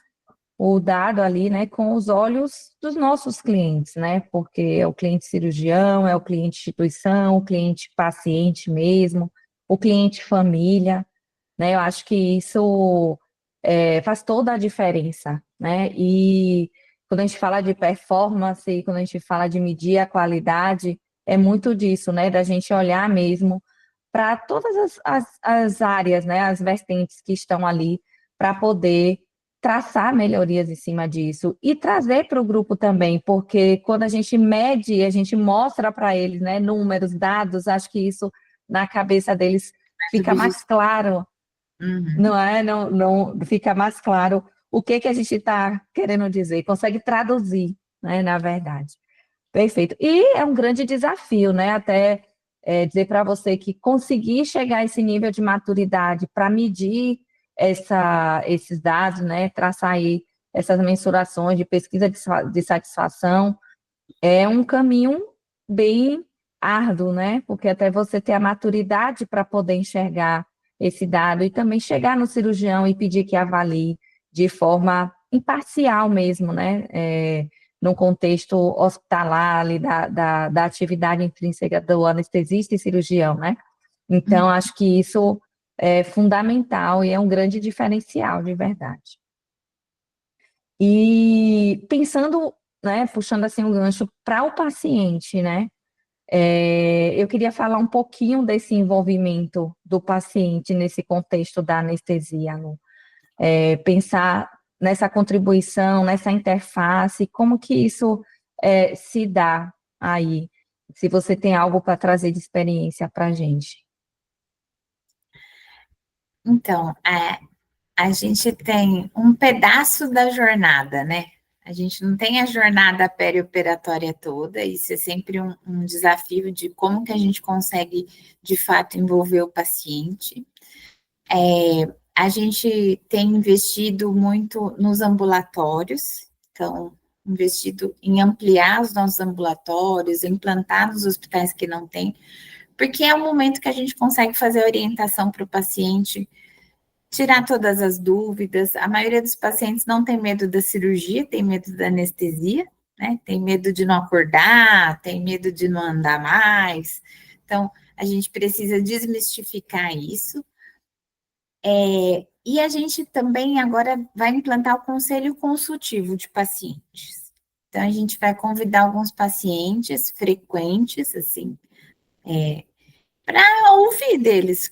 o dado ali, né, com os olhos dos nossos clientes, né, porque é o cliente cirurgião, é o cliente instituição, o cliente paciente mesmo, o cliente família, né, eu acho que isso faz toda a diferença, né, e quando a gente fala de performance, quando a gente fala de medir a qualidade, é muito disso, né, da gente olhar mesmo para todas as áreas, né, as vertentes que estão ali, para poder traçar melhorias em cima disso e trazer para o grupo também, porque quando a gente mede, a gente mostra para eles, né, números, dados, acho que isso na cabeça deles fica mais claro, não é? Não fica mais claro o que a gente está querendo dizer, consegue traduzir, né, na verdade. Perfeito. E é um grande desafio, né? Até dizer para você que conseguir chegar a esse nível de maturidade para medir esses dados, né? Traçar aí essas mensurações de pesquisa de satisfação é um caminho bem árduo, né? Porque até você ter a maturidade para poder enxergar esse dado e também chegar no cirurgião e pedir que avalie de forma imparcial mesmo, né? No contexto hospitalar ali da atividade intrínseca do anestesista e cirurgião, né? Então, acho que isso é fundamental e é um grande diferencial, de verdade. E pensando, né, puxando assim um gancho para o paciente, né? Eu queria falar um pouquinho desse envolvimento do paciente nesse contexto da anestesia, Lu. Pensar nessa contribuição, nessa interface, como que isso se dá aí, se você tem algo para trazer de experiência para a gente. Então, a gente tem um pedaço da jornada, né? A gente não tem a jornada perioperatória toda, isso é sempre um desafio de como que a gente consegue, de fato, envolver o paciente. A gente tem investido muito nos ambulatórios, então, investido em ampliar os nossos ambulatórios, implantar nos hospitais que não tem, porque é o momento que a gente consegue fazer a orientação para o paciente, tirar todas as dúvidas. A maioria dos pacientes não tem medo da cirurgia, tem medo da anestesia, né? Tem medo de não acordar, tem medo de não andar mais. Então, a gente precisa desmistificar isso. E a gente também agora vai implantar o conselho consultivo de pacientes. Então, a gente vai convidar alguns pacientes frequentes, assim, para ouvir deles,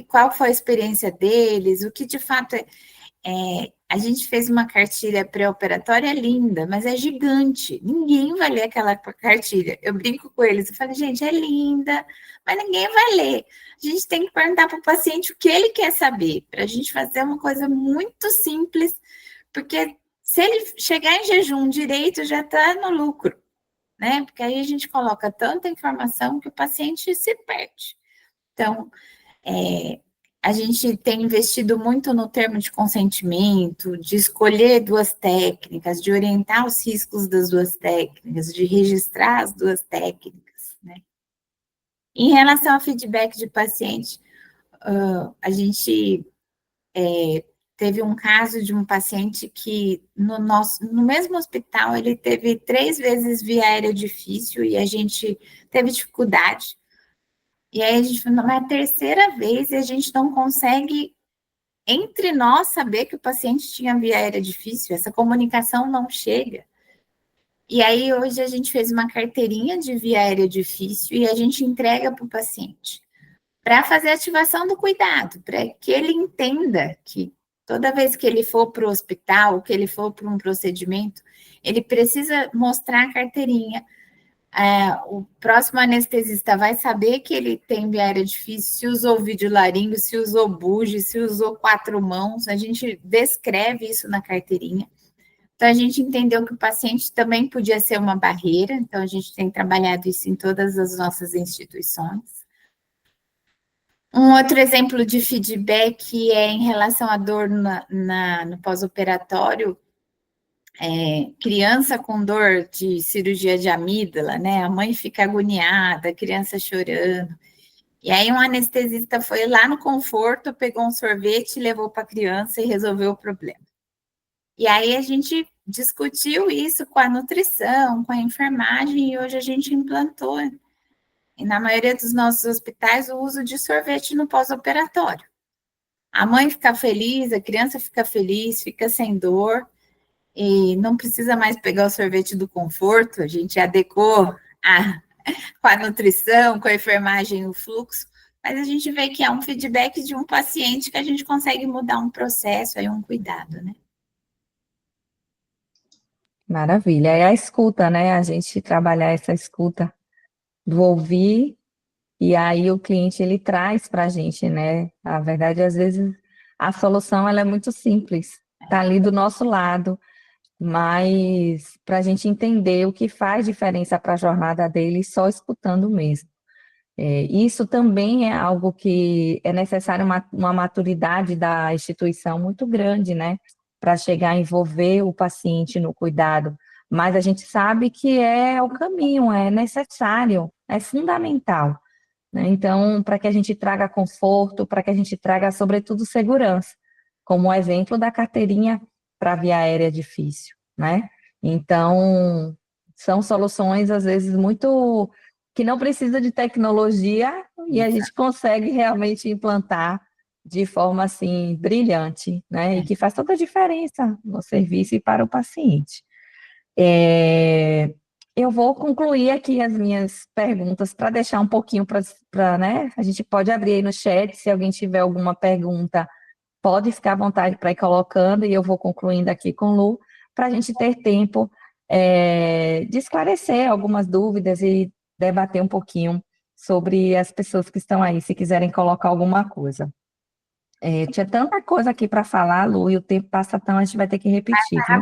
qual foi a experiência deles, o que de fato a gente fez uma cartilha pré-operatória linda, mas é gigante. Ninguém vai ler aquela cartilha. Eu brinco com eles, eu falo, gente, é linda, mas ninguém vai ler. A gente tem que perguntar para o paciente o que ele quer saber, para a gente fazer uma coisa muito simples, porque se ele chegar em jejum direito, já está no lucro, né? Porque aí a gente coloca tanta informação que o paciente se perde. Então, a gente tem investido muito no termo de consentimento, de escolher duas técnicas, de orientar os riscos das duas técnicas, de registrar as duas técnicas, né? Em relação ao feedback de paciente, a gente teve um caso de um paciente que no mesmo hospital ele teve 3 vezes via aérea difícil e a gente teve dificuldade. E aí a gente falou, mas é a terceira vez e a gente não consegue, entre nós, saber que o paciente tinha via aérea difícil, essa comunicação não chega. E aí hoje a gente fez uma carteirinha de via aérea difícil e a gente entrega para o paciente, para fazer a ativação do cuidado, para que ele entenda que toda vez que ele for para o hospital, que ele for para um procedimento, ele precisa mostrar a carteirinha. O próximo anestesista vai saber que ele tem via aérea difícil, se usou videolaringo, se usou buge, se usou 4 mãos, a gente descreve isso na carteirinha. Então, a gente entendeu que o paciente também podia ser uma barreira, então a gente tem trabalhado isso em todas as nossas instituições. Um outro exemplo de feedback é em relação à dor no pós-operatório, criança com dor de cirurgia de amígdala, né? A mãe fica agoniada, a criança chorando. E aí um anestesista foi lá no conforto, pegou um sorvete, levou para a criança e resolveu o problema. E aí a gente discutiu isso com a nutrição, com a enfermagem, e hoje a gente implantou, e na maioria dos nossos hospitais, o uso de sorvete no pós-operatório. A mãe fica feliz, a criança fica feliz, fica sem dor, e não precisa mais pegar o sorvete do conforto, a gente adequou com a nutrição, com a enfermagem, o fluxo, mas a gente vê que é um feedback de um paciente que a gente consegue mudar um processo, aí um cuidado, né? Maravilha. É a escuta, né? A gente trabalhar essa escuta do ouvir, e aí o cliente, ele traz para a gente, né? A verdade, às vezes, a solução, ela é muito simples. Está ali do nosso lado, mas para a gente entender o que faz diferença para a jornada dele, só escutando mesmo. Isso também é algo que é necessário uma maturidade da instituição muito grande, né? Para chegar a envolver o paciente no cuidado. Mas a gente sabe que é o caminho, é necessário, é fundamental, né? Então, para que a gente traga conforto, para que a gente traga, sobretudo, segurança, como o exemplo da carteirinha para via aérea difícil, né? Então, são soluções, às vezes, muito que não precisa de tecnologia e a gente consegue realmente implantar de forma, assim, brilhante, né? E que faz toda a diferença no serviço e para o paciente. Eu vou concluir aqui as minhas perguntas para deixar um pouquinho para, né? A gente pode abrir aí no chat, se alguém tiver alguma pergunta, pode ficar à vontade para ir colocando, e eu vou concluindo aqui com o Lu, para a gente ter tempo de esclarecer algumas dúvidas e debater um pouquinho sobre as pessoas que estão aí, se quiserem colocar alguma coisa. Tinha tanta coisa aqui para falar, Lu, e o tempo passa tão, a gente vai ter que repetir, viu?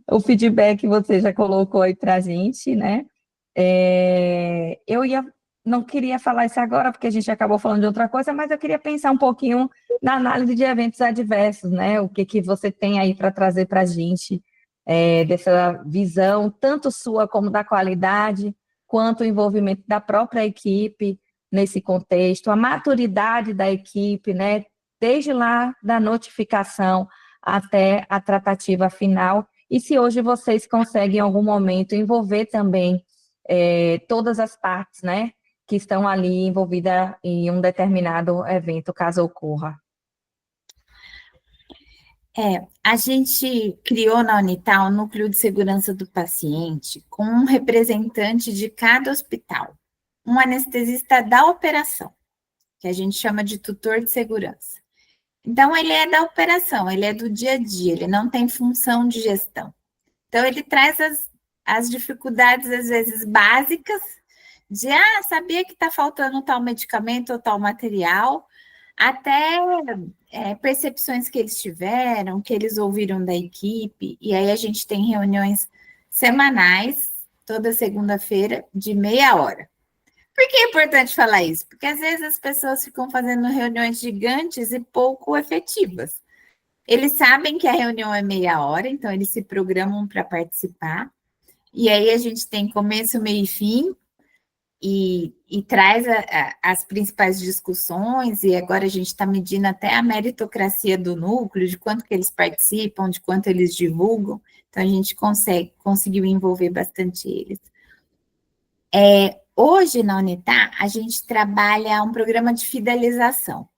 O feedback você já colocou aí para a gente, né? Não queria falar isso agora, porque a gente acabou falando de outra coisa, mas eu queria pensar um pouquinho na análise de eventos adversos, né? O que você tem aí para trazer para a gente dessa visão, tanto sua como da qualidade, quanto o envolvimento da própria equipe nesse contexto, a maturidade da equipe, né? Desde lá da notificação até a tratativa final, e se hoje vocês conseguem, em algum momento, envolver também todas as partes, né, que estão ali envolvidas em um determinado evento, caso ocorra. A gente criou na Unital o Núcleo de Segurança do Paciente com um representante de cada hospital, um anestesista da operação, que a gente chama de tutor de segurança. Então, ele é da operação, ele é do dia a dia, ele não tem função de gestão. Então, ele traz as dificuldades, às vezes, básicas, de, sabia que está faltando tal medicamento ou tal material, até percepções que eles tiveram, que eles ouviram da equipe, e aí a gente tem reuniões semanais, toda segunda-feira, de meia hora. Por que é importante falar isso? Porque às vezes as pessoas ficam fazendo reuniões gigantes e pouco efetivas. Eles sabem que a reunião é meia hora, então eles se programam para participar. E aí a gente tem começo, meio e fim, e traz as principais discussões, e agora a gente está medindo até a meritocracia do núcleo, de quanto que eles participam, de quanto eles divulgam. Então a gente conseguiu envolver bastante eles. Hoje, na Unitar, a gente trabalha um programa de fidelização.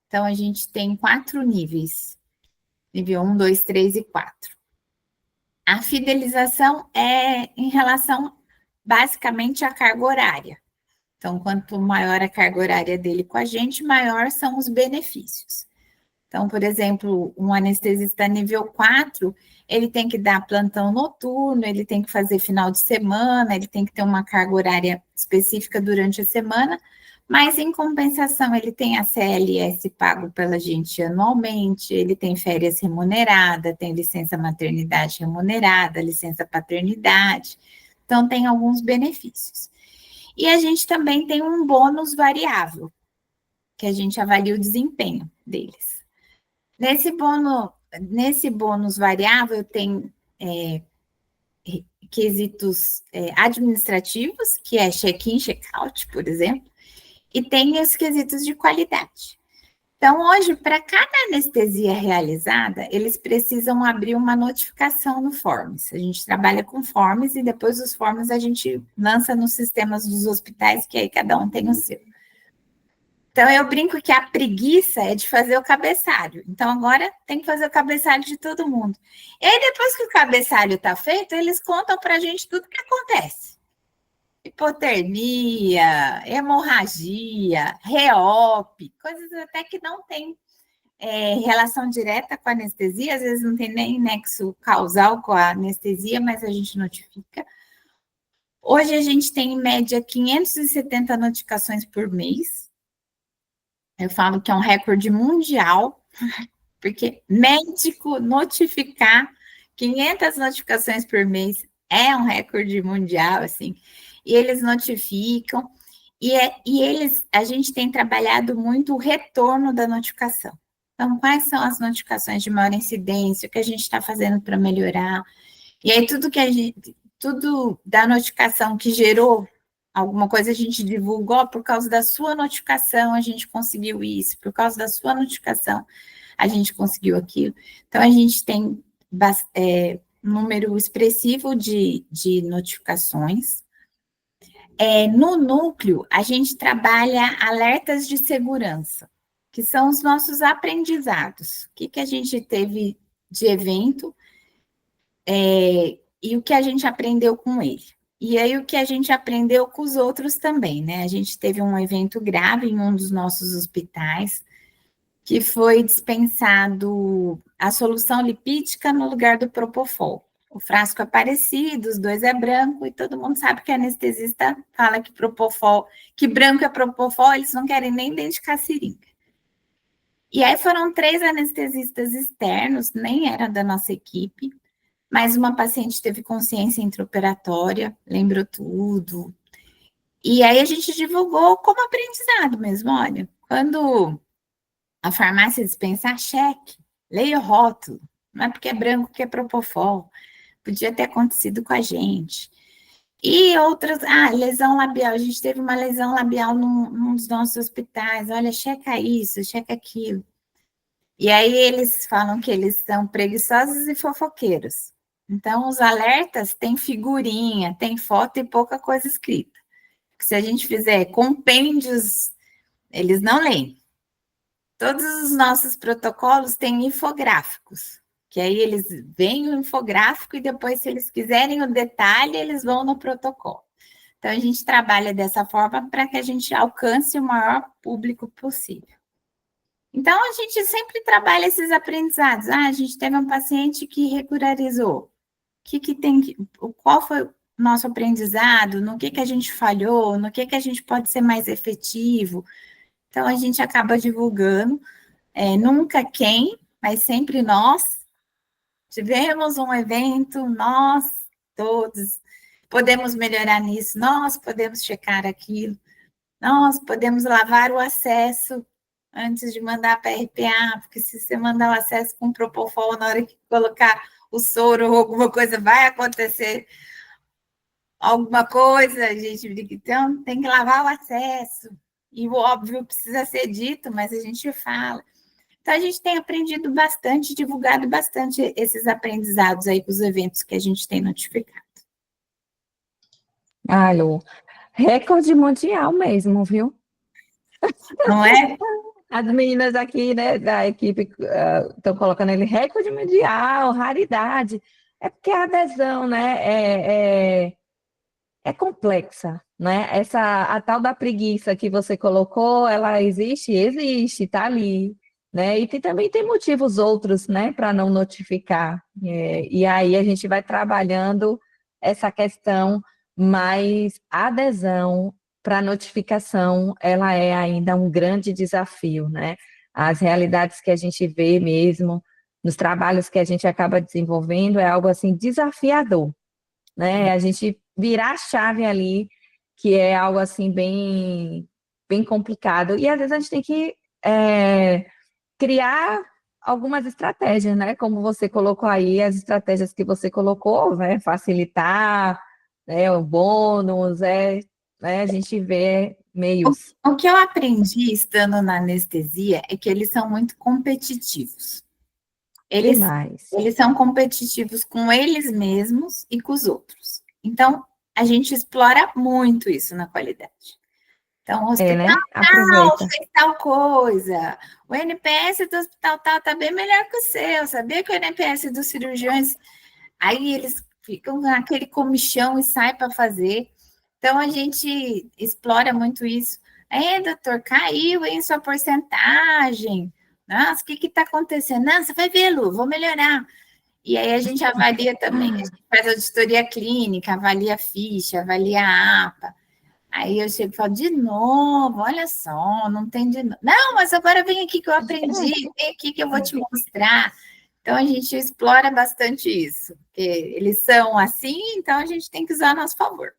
Então, a gente tem 4 níveis. Nível 1, 2, 3 e 4. A fidelização é em relação, basicamente, à carga horária. Então, quanto maior a carga horária dele com a gente, maior são os benefícios. Então, por exemplo, um anestesista nível 4, ele tem que dar plantão noturno, ele tem que fazer final de semana, ele tem que ter uma carga horária específica durante a semana, mas, em compensação, ele tem a CLS pago pela gente anualmente, ele tem férias remuneradas, tem licença maternidade remunerada, licença paternidade, então tem alguns benefícios. E a gente também tem um bônus variável, que a gente avalia o desempenho deles. Nesse bônus variável, tem quesitos administrativos, que é check-in, check-out, por exemplo, e tem os quesitos de qualidade. Então, hoje, para cada anestesia realizada, eles precisam abrir uma notificação no Forms. A gente trabalha com Forms e depois os Forms a gente lança nos sistemas dos hospitais, que aí cada um tem o seu. Então, eu brinco que a preguiça é de fazer o cabeçalho. Então, agora tem que fazer o cabeçalho de todo mundo. E aí, depois que o cabeçalho está feito, eles contam para a gente tudo o que acontece. Hipotermia, hemorragia, reop, coisas até que não tem relação direta com a anestesia, às vezes não tem nem nexo causal com a anestesia, mas a gente notifica. Hoje a gente tem, em média, 570 notificações por mês. Eu falo que é um recorde mundial, porque médico notificar 500 notificações por mês é um recorde mundial, assim. E eles notificam, a gente tem trabalhado muito o retorno da notificação. Então, quais são as notificações de maior incidência, o que a gente está fazendo para melhorar? E aí, tudo da notificação que gerou alguma coisa, a gente divulgou, por causa da sua notificação, a gente conseguiu isso, por causa da sua notificação, a gente conseguiu aquilo. Então, a gente tem um número expressivo de notificações. No núcleo, a gente trabalha alertas de segurança, que são os nossos aprendizados. O que a gente teve de evento e o que a gente aprendeu com ele. E aí, o que a gente aprendeu com os outros também, né? A gente teve um evento grave em um dos nossos hospitais, que foi dispensado a solução lipídica no lugar do Propofol. O frasco é parecido, os dois é branco, e todo mundo sabe que a anestesista fala que branco é Propofol, eles não querem nem identificar seringa. E aí foram 3 anestesistas externos, nem era da nossa equipe, mas uma paciente teve consciência intraoperatória, lembrou tudo. E aí a gente divulgou como aprendizado mesmo, olha, quando a farmácia dispensar, cheque, leia o rótulo, não é porque é branco que é Propofol, podia ter acontecido com a gente. E outras, lesão labial, a gente teve uma lesão labial num dos nossos hospitais, olha, checa isso, checa aquilo. E aí eles falam que eles são preguiçosos e fofoqueiros. Então, os alertas têm figurinha, tem foto e pouca coisa escrita. Porque se a gente fizer compêndios, eles não leem. Todos os nossos protocolos têm infográficos, que aí eles veem o infográfico e depois, se eles quiserem o detalhe, eles vão no protocolo. Então, a gente trabalha dessa forma para que a gente alcance o maior público possível. Então, a gente sempre trabalha esses aprendizados. A gente teve um paciente que regularizou. Qual foi o nosso aprendizado? No que a gente falhou? No que a gente pode ser mais efetivo? Então, a gente acaba divulgando. Nunca quem, mas sempre nós. Tivemos um evento, nós todos podemos melhorar nisso, nós podemos checar aquilo, nós podemos lavar o acesso antes de mandar para a RPA, porque se você mandar o acesso com Propofol, na hora que colocar o soro ou alguma coisa, vai acontecer alguma coisa, a gente briga, então tem que lavar o acesso, e o óbvio precisa ser dito, mas a gente fala. Então, a gente tem aprendido bastante, divulgado bastante esses aprendizados aí com os eventos que a gente tem notificado. Lu, recorde mundial mesmo, viu? Não é? As meninas aqui, né, da equipe estão colocando ele recorde mundial, raridade. É porque a adesão, né, é complexa, né? A tal da preguiça que você colocou, ela existe, está ali, né? E também tem motivos outros, né, para não notificar. E aí a gente vai trabalhando essa questão, mas a adesão para notificação, ela é ainda um grande desafio, né? As realidades que a gente vê mesmo, nos trabalhos que a gente acaba desenvolvendo, é algo assim desafiador, né? A gente virar a chave ali que é algo assim bem complicado. E às vezes a gente tem que criar algumas estratégias, né? Como você colocou aí, as estratégias que você colocou, né? Facilitar, né? O bônus, né? A gente vê meios. O que eu aprendi estando na anestesia é que eles são muito competitivos. Demais. Eles são competitivos com eles mesmos e com os outros. Então, a gente explora muito isso na qualidade. Então, o hospital né? tal Aproveita. fez tal coisa. O NPS do hospital tal está bem melhor que o seu. Sabia que o NPS dos cirurgiões... Aí eles ficam naquele comichão e saem para fazer. Então, a gente explora muito isso. Doutor, caiu em sua porcentagem. Nossa, o que está acontecendo? Não, você vai ver, Lu, vou melhorar. E aí a gente avalia também, a gente faz auditoria clínica, avalia a ficha, avalia a APA. Aí eu chego e falo, de novo, olha só, não tem de novo. Não, mas agora vem aqui que eu aprendi, vem aqui que eu vou te mostrar. Então, a gente explora bastante isso, porque eles são assim, então a gente tem que usar a nosso favor.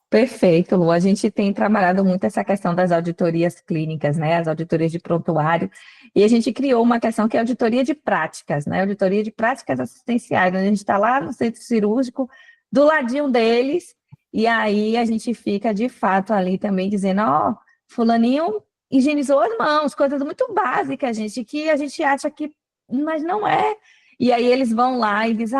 Perfeito, Lu. A gente tem trabalhado muito essa questão das auditorias clínicas, né? As auditorias de prontuário. E a gente criou uma questão que é a auditoria de práticas, né? Auditoria de práticas assistenciais, onde a gente está lá no centro cirúrgico, do ladinho deles, e aí a gente fica, de fato, ali também dizendo, ó, fulaninho higienizou as mãos, coisas muito básicas, gente, que a gente acha que, mas não é. E aí eles vão lá e dizem,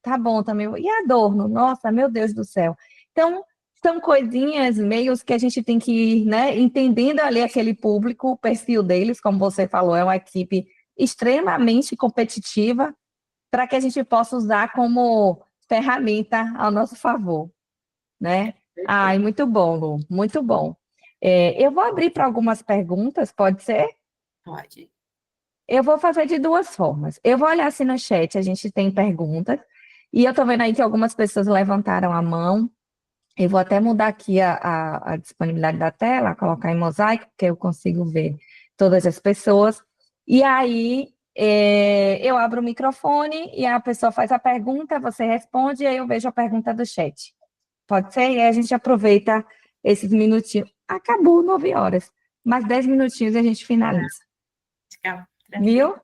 tá bom também. E adorno, nossa, meu Deus do céu. Então, são coisinhas, meios que a gente tem que ir, né, entendendo ali aquele público, o perfil deles, como você falou, é uma equipe extremamente competitiva, para que a gente possa usar como ferramenta ao nosso favor, né? Ai, muito bom, Lu, muito bom. Eu vou abrir para algumas perguntas, pode ser? Pode. Eu vou fazer de duas formas. Eu vou olhar assim no chat, a gente tem perguntas, e eu estou vendo aí que algumas pessoas levantaram a mão. Eu vou até mudar aqui a disponibilidade da tela, colocar em mosaico, porque eu consigo ver todas as pessoas. E aí, eu abro o microfone e a pessoa faz a pergunta, você responde, e aí eu vejo a pergunta do chat. Pode ser? E aí a gente aproveita esses minutinhos. Acabou 9 horas, mais 10 minutinhos e a gente finaliza. Viu?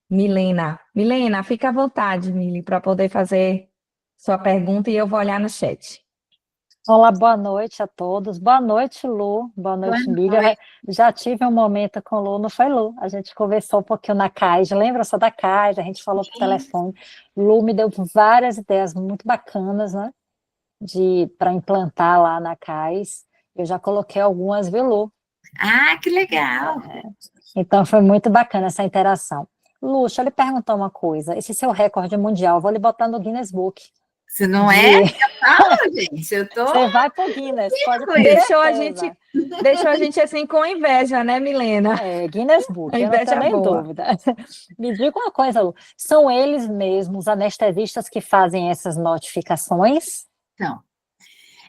Milena, fica à vontade, Mili, para poder fazer sua pergunta e eu vou olhar no chat. Olá, boa noite a todos. Boa noite, Lu. Boa noite, Mili. Já tive um momento com Lu, não foi, Lu? A gente conversou um pouquinho na CAIS, lembra só da CAIS? A gente falou por telefone. Lu me deu várias ideias muito bacanas, né? Para implantar lá na CAIS. Eu já coloquei algumas, viu, Lu? Que legal! Então, foi muito bacana essa interação. Lu, deixa eu lhe perguntar uma coisa. Esse seu recorde mundial, vou lhe botar no Guinness Book. Se não é, eu falo, gente, eu tô... Você vai pro Guinness, pode ter Deixou a gente assim com inveja, né, Milena? Guinness Book, eu não tenho nem dúvida. Me diga uma coisa, Lu, são eles mesmos, os anestesistas, que fazem essas notificações?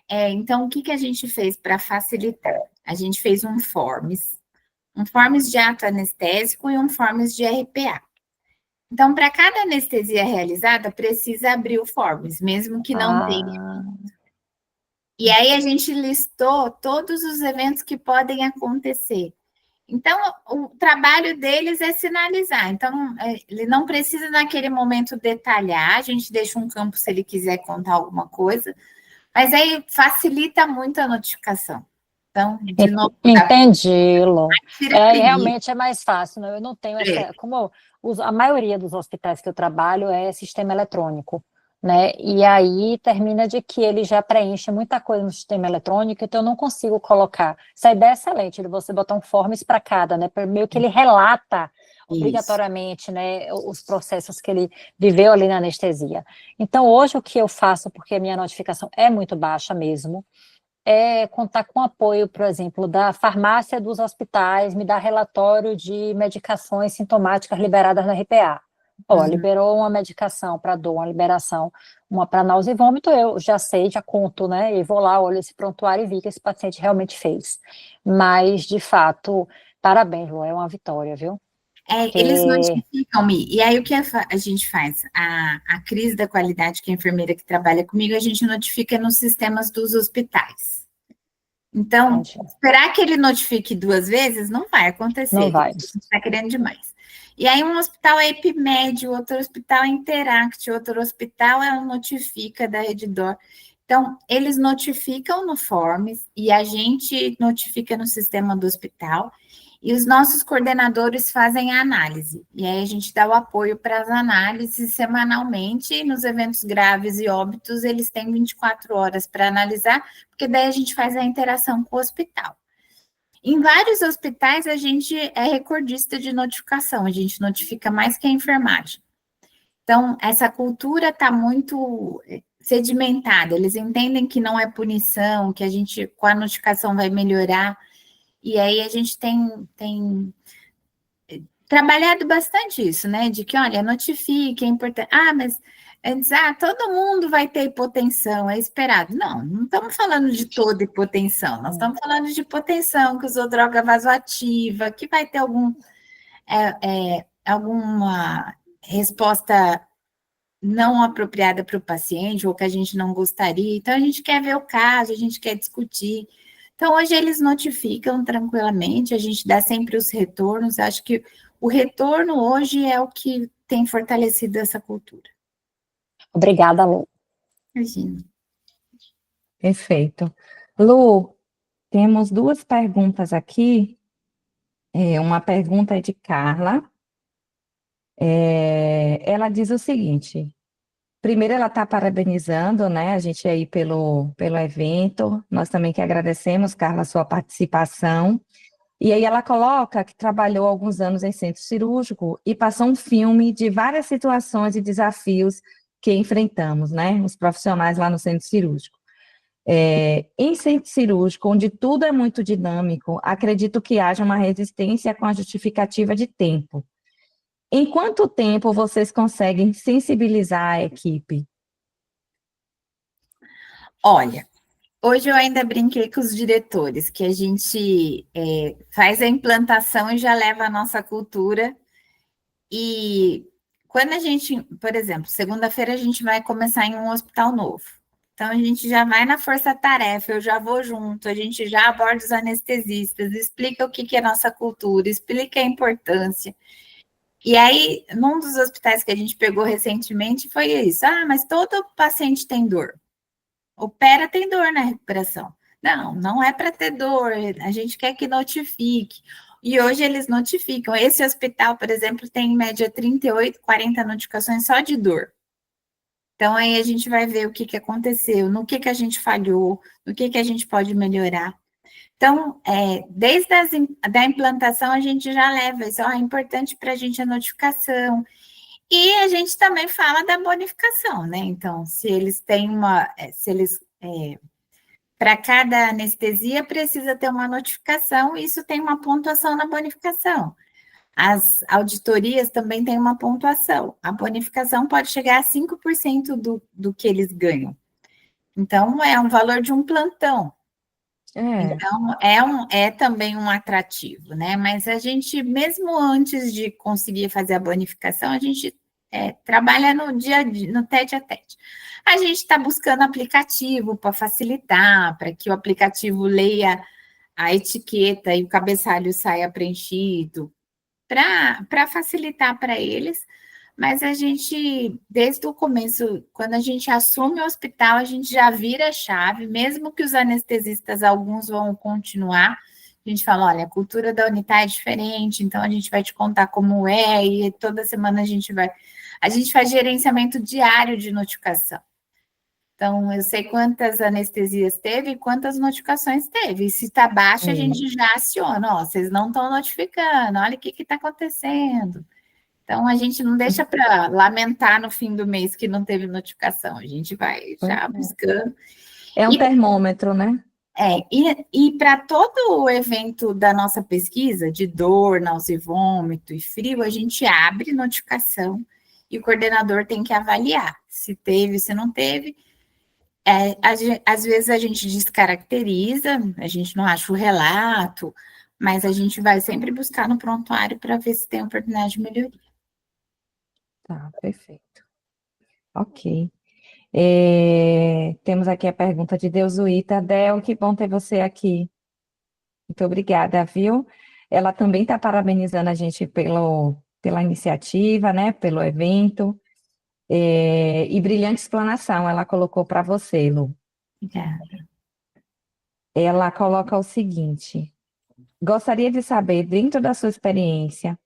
Então, o que a gente fez para facilitar? A gente fez um forms de ato anestésico e um forms de RPA. Então, para cada anestesia realizada, precisa abrir o forms, mesmo que não tenha. E aí a gente listou todos os eventos que podem acontecer. Então, o trabalho deles é sinalizar. Então, ele não precisa naquele momento detalhar, a gente deixa um campo se ele quiser contar alguma coisa, mas aí facilita muito a notificação. Então, de novo... Entendi, Lu. Realmente é mais fácil, né? Eu não tenho essa... Como a maioria dos hospitais que eu trabalho é sistema eletrônico, né? E aí termina de que ele já preenche muita coisa no sistema eletrônico, então eu não consigo colocar. Essa ideia é excelente, de você botar um forms para cada, né? Meio que ele relata obrigatoriamente, né, os processos que ele viveu ali na anestesia. Então, hoje o que eu faço, porque a minha notificação é muito baixa mesmo, é contar com o apoio, por exemplo, da farmácia dos hospitais, me dá relatório de medicações sintomáticas liberadas na RPA. Liberou uma medicação para dor, uma liberação, uma para náusea e vômito, eu já sei, já conto, né? E vou lá, olho esse prontuário e vi que esse paciente realmente fez. Mas, de fato, parabéns, Lu, é uma vitória, viu? Eles notificam-me, e aí o que a gente faz? A Cris da qualidade, que é a enfermeira que trabalha comigo, a gente notifica nos sistemas dos hospitais. Então, esperar que ele notifique 2 vezes não vai acontecer. Não vai. A gente está querendo demais. E aí um hospital é Epimed, outro hospital é Interact, outro hospital é o Notifica da Redditor. Então, eles notificam no Forms e a gente notifica no sistema do hospital e os nossos coordenadores fazem a análise. E aí a gente dá o apoio para as análises semanalmente e nos eventos graves e óbitos eles têm 24 horas para analisar, porque daí a gente faz a interação com o hospital. Em vários hospitais, a gente é recordista de notificação, a gente notifica mais que a enfermagem. Então, essa cultura está muito sedimentada, eles entendem que não é punição, que a gente, com a notificação, vai melhorar, e aí a gente tem trabalhado bastante isso, né, de que, olha, notifique, é importante, mas antes, todo mundo vai ter hipotensão, é esperado. Não estamos falando de toda hipotensão, nós estamos falando de hipotensão que usou droga vasoativa, que vai ter alguma resposta não apropriada para o paciente, ou que a gente não gostaria. Então, a gente quer ver o caso, a gente quer discutir. Então, hoje eles notificam tranquilamente, a gente dá sempre os retornos. Acho que o retorno hoje é o que tem fortalecido essa cultura. Obrigada, Lu. Imagina. Perfeito. Lu, temos 2 perguntas aqui. Uma pergunta é de Carla. Ela diz o seguinte: primeiro, ela está parabenizando, né, a gente aí pelo evento. Nós também que agradecemos, Carla, a sua participação. E aí ela coloca que trabalhou alguns anos em centro cirúrgico e passou um filme de várias situações e desafios que enfrentamos, né, os profissionais lá no centro cirúrgico. Em centro cirúrgico, onde tudo é muito dinâmico, acredito que haja uma resistência com a justificativa de tempo. Em quanto tempo vocês conseguem sensibilizar a equipe? Olha, hoje eu ainda brinquei com os diretores, que a gente faz a implantação e já leva a nossa cultura. E quando a gente, por exemplo, segunda-feira a gente vai começar em um hospital novo. Então, a gente já vai na força-tarefa, eu já vou junto, a gente já aborda os anestesistas, explica o que é nossa cultura, explica a importância. E aí, num dos hospitais que a gente pegou recentemente, foi isso. Mas todo paciente tem dor. Opera tem dor na recuperação. Não é para ter dor, a gente quer que notifique. E hoje eles notificam. Esse hospital, por exemplo, tem em média 38, 40 notificações só de dor. Então, aí a gente vai ver o que aconteceu, no que a gente falhou, no que a gente pode melhorar. Então, desde da implantação, a gente já leva isso. É importante para a gente a notificação. E a gente também fala da bonificação, né? Então, se eles têm para cada anestesia, precisa ter uma notificação, isso tem uma pontuação na bonificação. As auditorias também têm uma pontuação. A bonificação pode chegar a 5% do que eles ganham. Então, é um valor de um plantão. Então, é também um atrativo, né? Mas a gente, mesmo antes de conseguir fazer a bonificação, a gente trabalha no dia a dia, no tete a tete. A gente está buscando aplicativo para facilitar, para que o aplicativo leia a etiqueta e o cabeçalho saia preenchido, para facilitar para eles. Mas a gente, desde o começo, quando a gente assume o hospital, a gente já vira a chave, mesmo que os anestesistas, alguns vão continuar, a gente fala, olha, a cultura da Unitá é diferente, então a gente vai te contar como é, e toda semana a gente faz gerenciamento diário de notificação. Então, eu sei quantas anestesias teve e quantas notificações teve. E se está baixo, a gente já aciona, vocês não estão notificando, olha o que está acontecendo. Então, a gente não deixa para lamentar no fim do mês que não teve notificação, a gente vai já buscando. É um termômetro, né? E para todo o evento da nossa pesquisa, de dor, náusea, vômito e frio, a gente abre notificação e o coordenador tem que avaliar se teve, se não teve. Às vezes a gente descaracteriza, a gente não acha o relato, mas a gente vai sempre buscar no prontuário para ver se tem oportunidade de melhoria. Tá, perfeito. Ok. Temos aqui a pergunta de Deusuíta. Del, que bom ter você aqui. Muito obrigada, viu? Ela também está parabenizando a gente pela iniciativa, né? Pelo evento. E brilhante explanação ela colocou para você, Lu. Obrigada. Ela coloca o seguinte: gostaria de saber, dentro da sua experiência,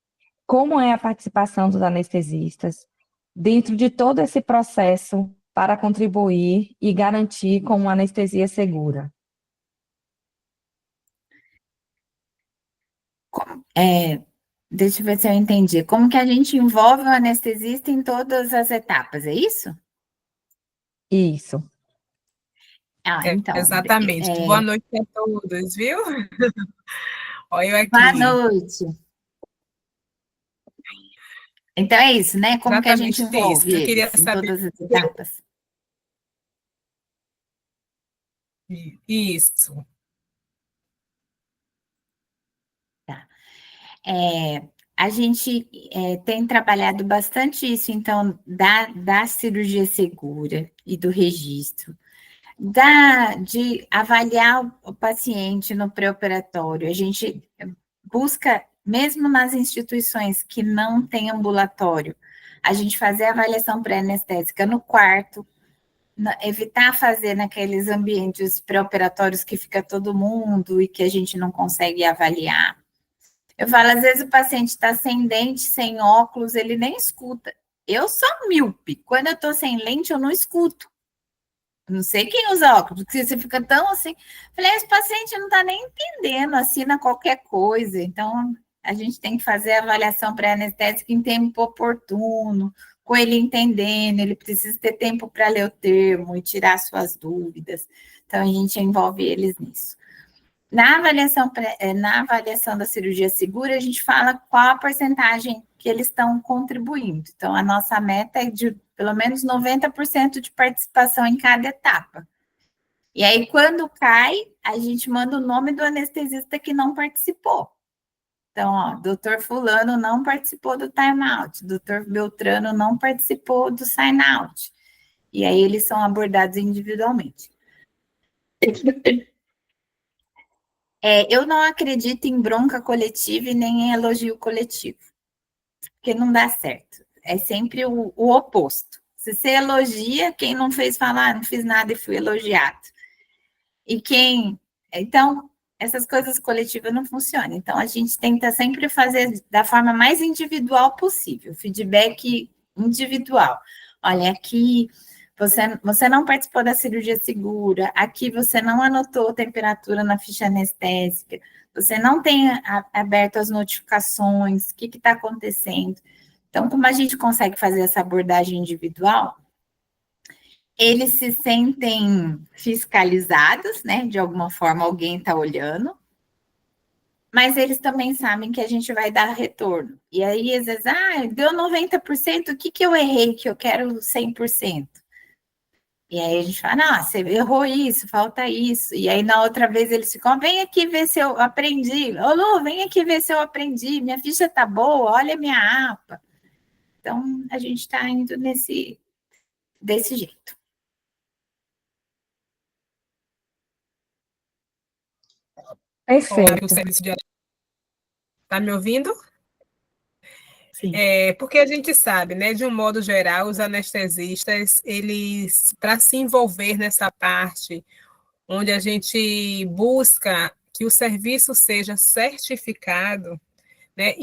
como é a participação dos anestesistas dentro de todo esse processo para contribuir e garantir com uma anestesia segura? Deixa eu ver se eu entendi. Como que a gente envolve o anestesista em todas as etapas, é isso? Isso. Então. Exatamente. Boa noite a todos, viu? Olha eu aqui. Boa noite. Então é isso, né? Como que a gente envolve eu queria eles em saber... todas as etapas? Isso. Tá. A gente tem trabalhado bastante isso, então, da cirurgia segura e do registro, de avaliar o paciente no pré-operatório. A gente busca, mesmo nas instituições que não têm ambulatório, a gente fazer a avaliação pré-anestésica no quarto, evitar fazer naqueles ambientes pré-operatórios que fica todo mundo e que a gente não consegue avaliar. Eu falo, às vezes o paciente está sem dente, sem óculos, ele nem escuta. Eu sou míope. Quando eu estou sem lente, eu não escuto. Não sei quem usa óculos, porque você fica tão assim. Falei, esse paciente não está nem entendendo, assina qualquer coisa. Então, a gente tem que fazer a avaliação pré-anestésica em tempo oportuno, com ele entendendo, ele precisa ter tempo para ler o termo e tirar suas dúvidas. Então, a gente envolve eles nisso. Na avaliação da cirurgia segura, a gente fala qual a porcentagem que eles estão contribuindo. Então, a nossa meta é de pelo menos 90% de participação em cada etapa. E aí, quando cai, a gente manda o nome do anestesista que não participou. Então, ó, doutor fulano não participou do time-out, doutor Beltrano não participou do sign-out. E aí, eles são abordados individualmente. Eu não acredito em bronca coletiva e nem em elogio coletivo, porque não dá certo. É sempre o oposto. Se você elogia, quem não fez falar, não fiz nada e fui elogiado. Então, essas coisas coletivas não funcionam. Então, a gente tenta sempre fazer da forma mais individual possível, feedback individual. Olha, aqui você não participou da cirurgia segura, aqui você não anotou temperatura na ficha anestésica, você não tem aberto as notificações, o que está acontecendo? Então, como a gente consegue fazer essa abordagem individual, eles se sentem fiscalizados, né? De alguma forma, alguém está olhando, mas eles também sabem que a gente vai dar retorno. E aí, às vezes, deu 90%, o que eu errei que eu quero 100%? E aí a gente fala, não, você errou isso, falta isso. E aí na outra vez eles ficam, vem aqui ver se eu aprendi. Ô Lu, vem aqui ver se eu aprendi. Minha ficha tá boa, olha a minha APA. Então a gente está indo desse jeito. Perfeito. Está me ouvindo? Sim. Porque a gente sabe, né, de um modo geral, os anestesistas, eles, para se envolver nessa parte, onde a gente busca que o serviço seja certificado, né,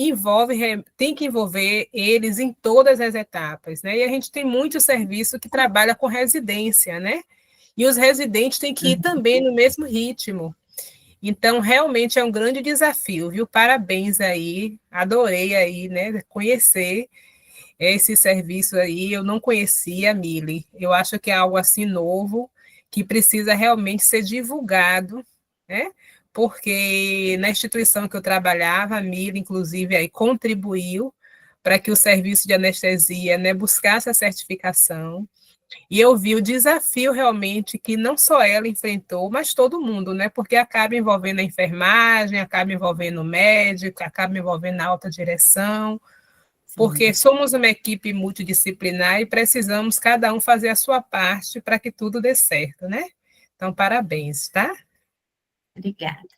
tem que envolver eles em todas as etapas, né? E a gente tem muito serviço que trabalha com residência, né? E os residentes têm que ir também no mesmo ritmo. Então, realmente é um grande desafio, viu? Parabéns aí, adorei aí, né, conhecer esse serviço aí. Eu não conhecia, Mili. Eu acho que é algo assim novo, que precisa realmente ser divulgado, né? Porque na instituição que eu trabalhava, a Mili, inclusive, aí contribuiu para que o serviço de anestesia, né, buscasse a certificação. E eu vi o desafio realmente que não só ela enfrentou, mas todo mundo, né? Porque acaba envolvendo a enfermagem, acaba envolvendo o médico, acaba envolvendo a alta direção, porque somos uma equipe multidisciplinar e precisamos cada um fazer a sua parte para que tudo dê certo, né? Então, parabéns, tá? Obrigada.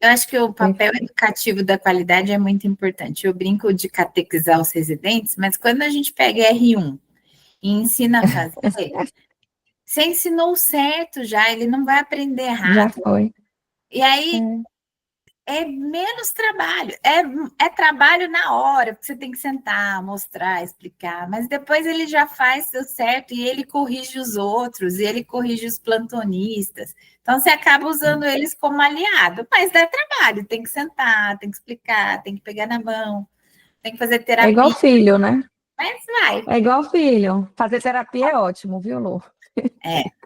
Eu acho que o papel educativo da qualidade é muito importante. Eu brinco de catequizar os residentes, mas quando a gente pega R1 e ensina a fazer, você ensinou certo já, ele não vai aprender errado. Já foi. E aí é menos trabalho, é trabalho na hora, porque você tem que sentar, mostrar, explicar, mas depois ele já faz o certo e ele corrige os outros, e ele corrige os plantonistas. Então você acaba usando eles como aliado, mas dá trabalho, tem que sentar, tem que explicar, tem que pegar na mão, tem que fazer terapia. É igual filho, né? Mas vai. É igual filho. Fazer terapia é ótimo, viu, Lu?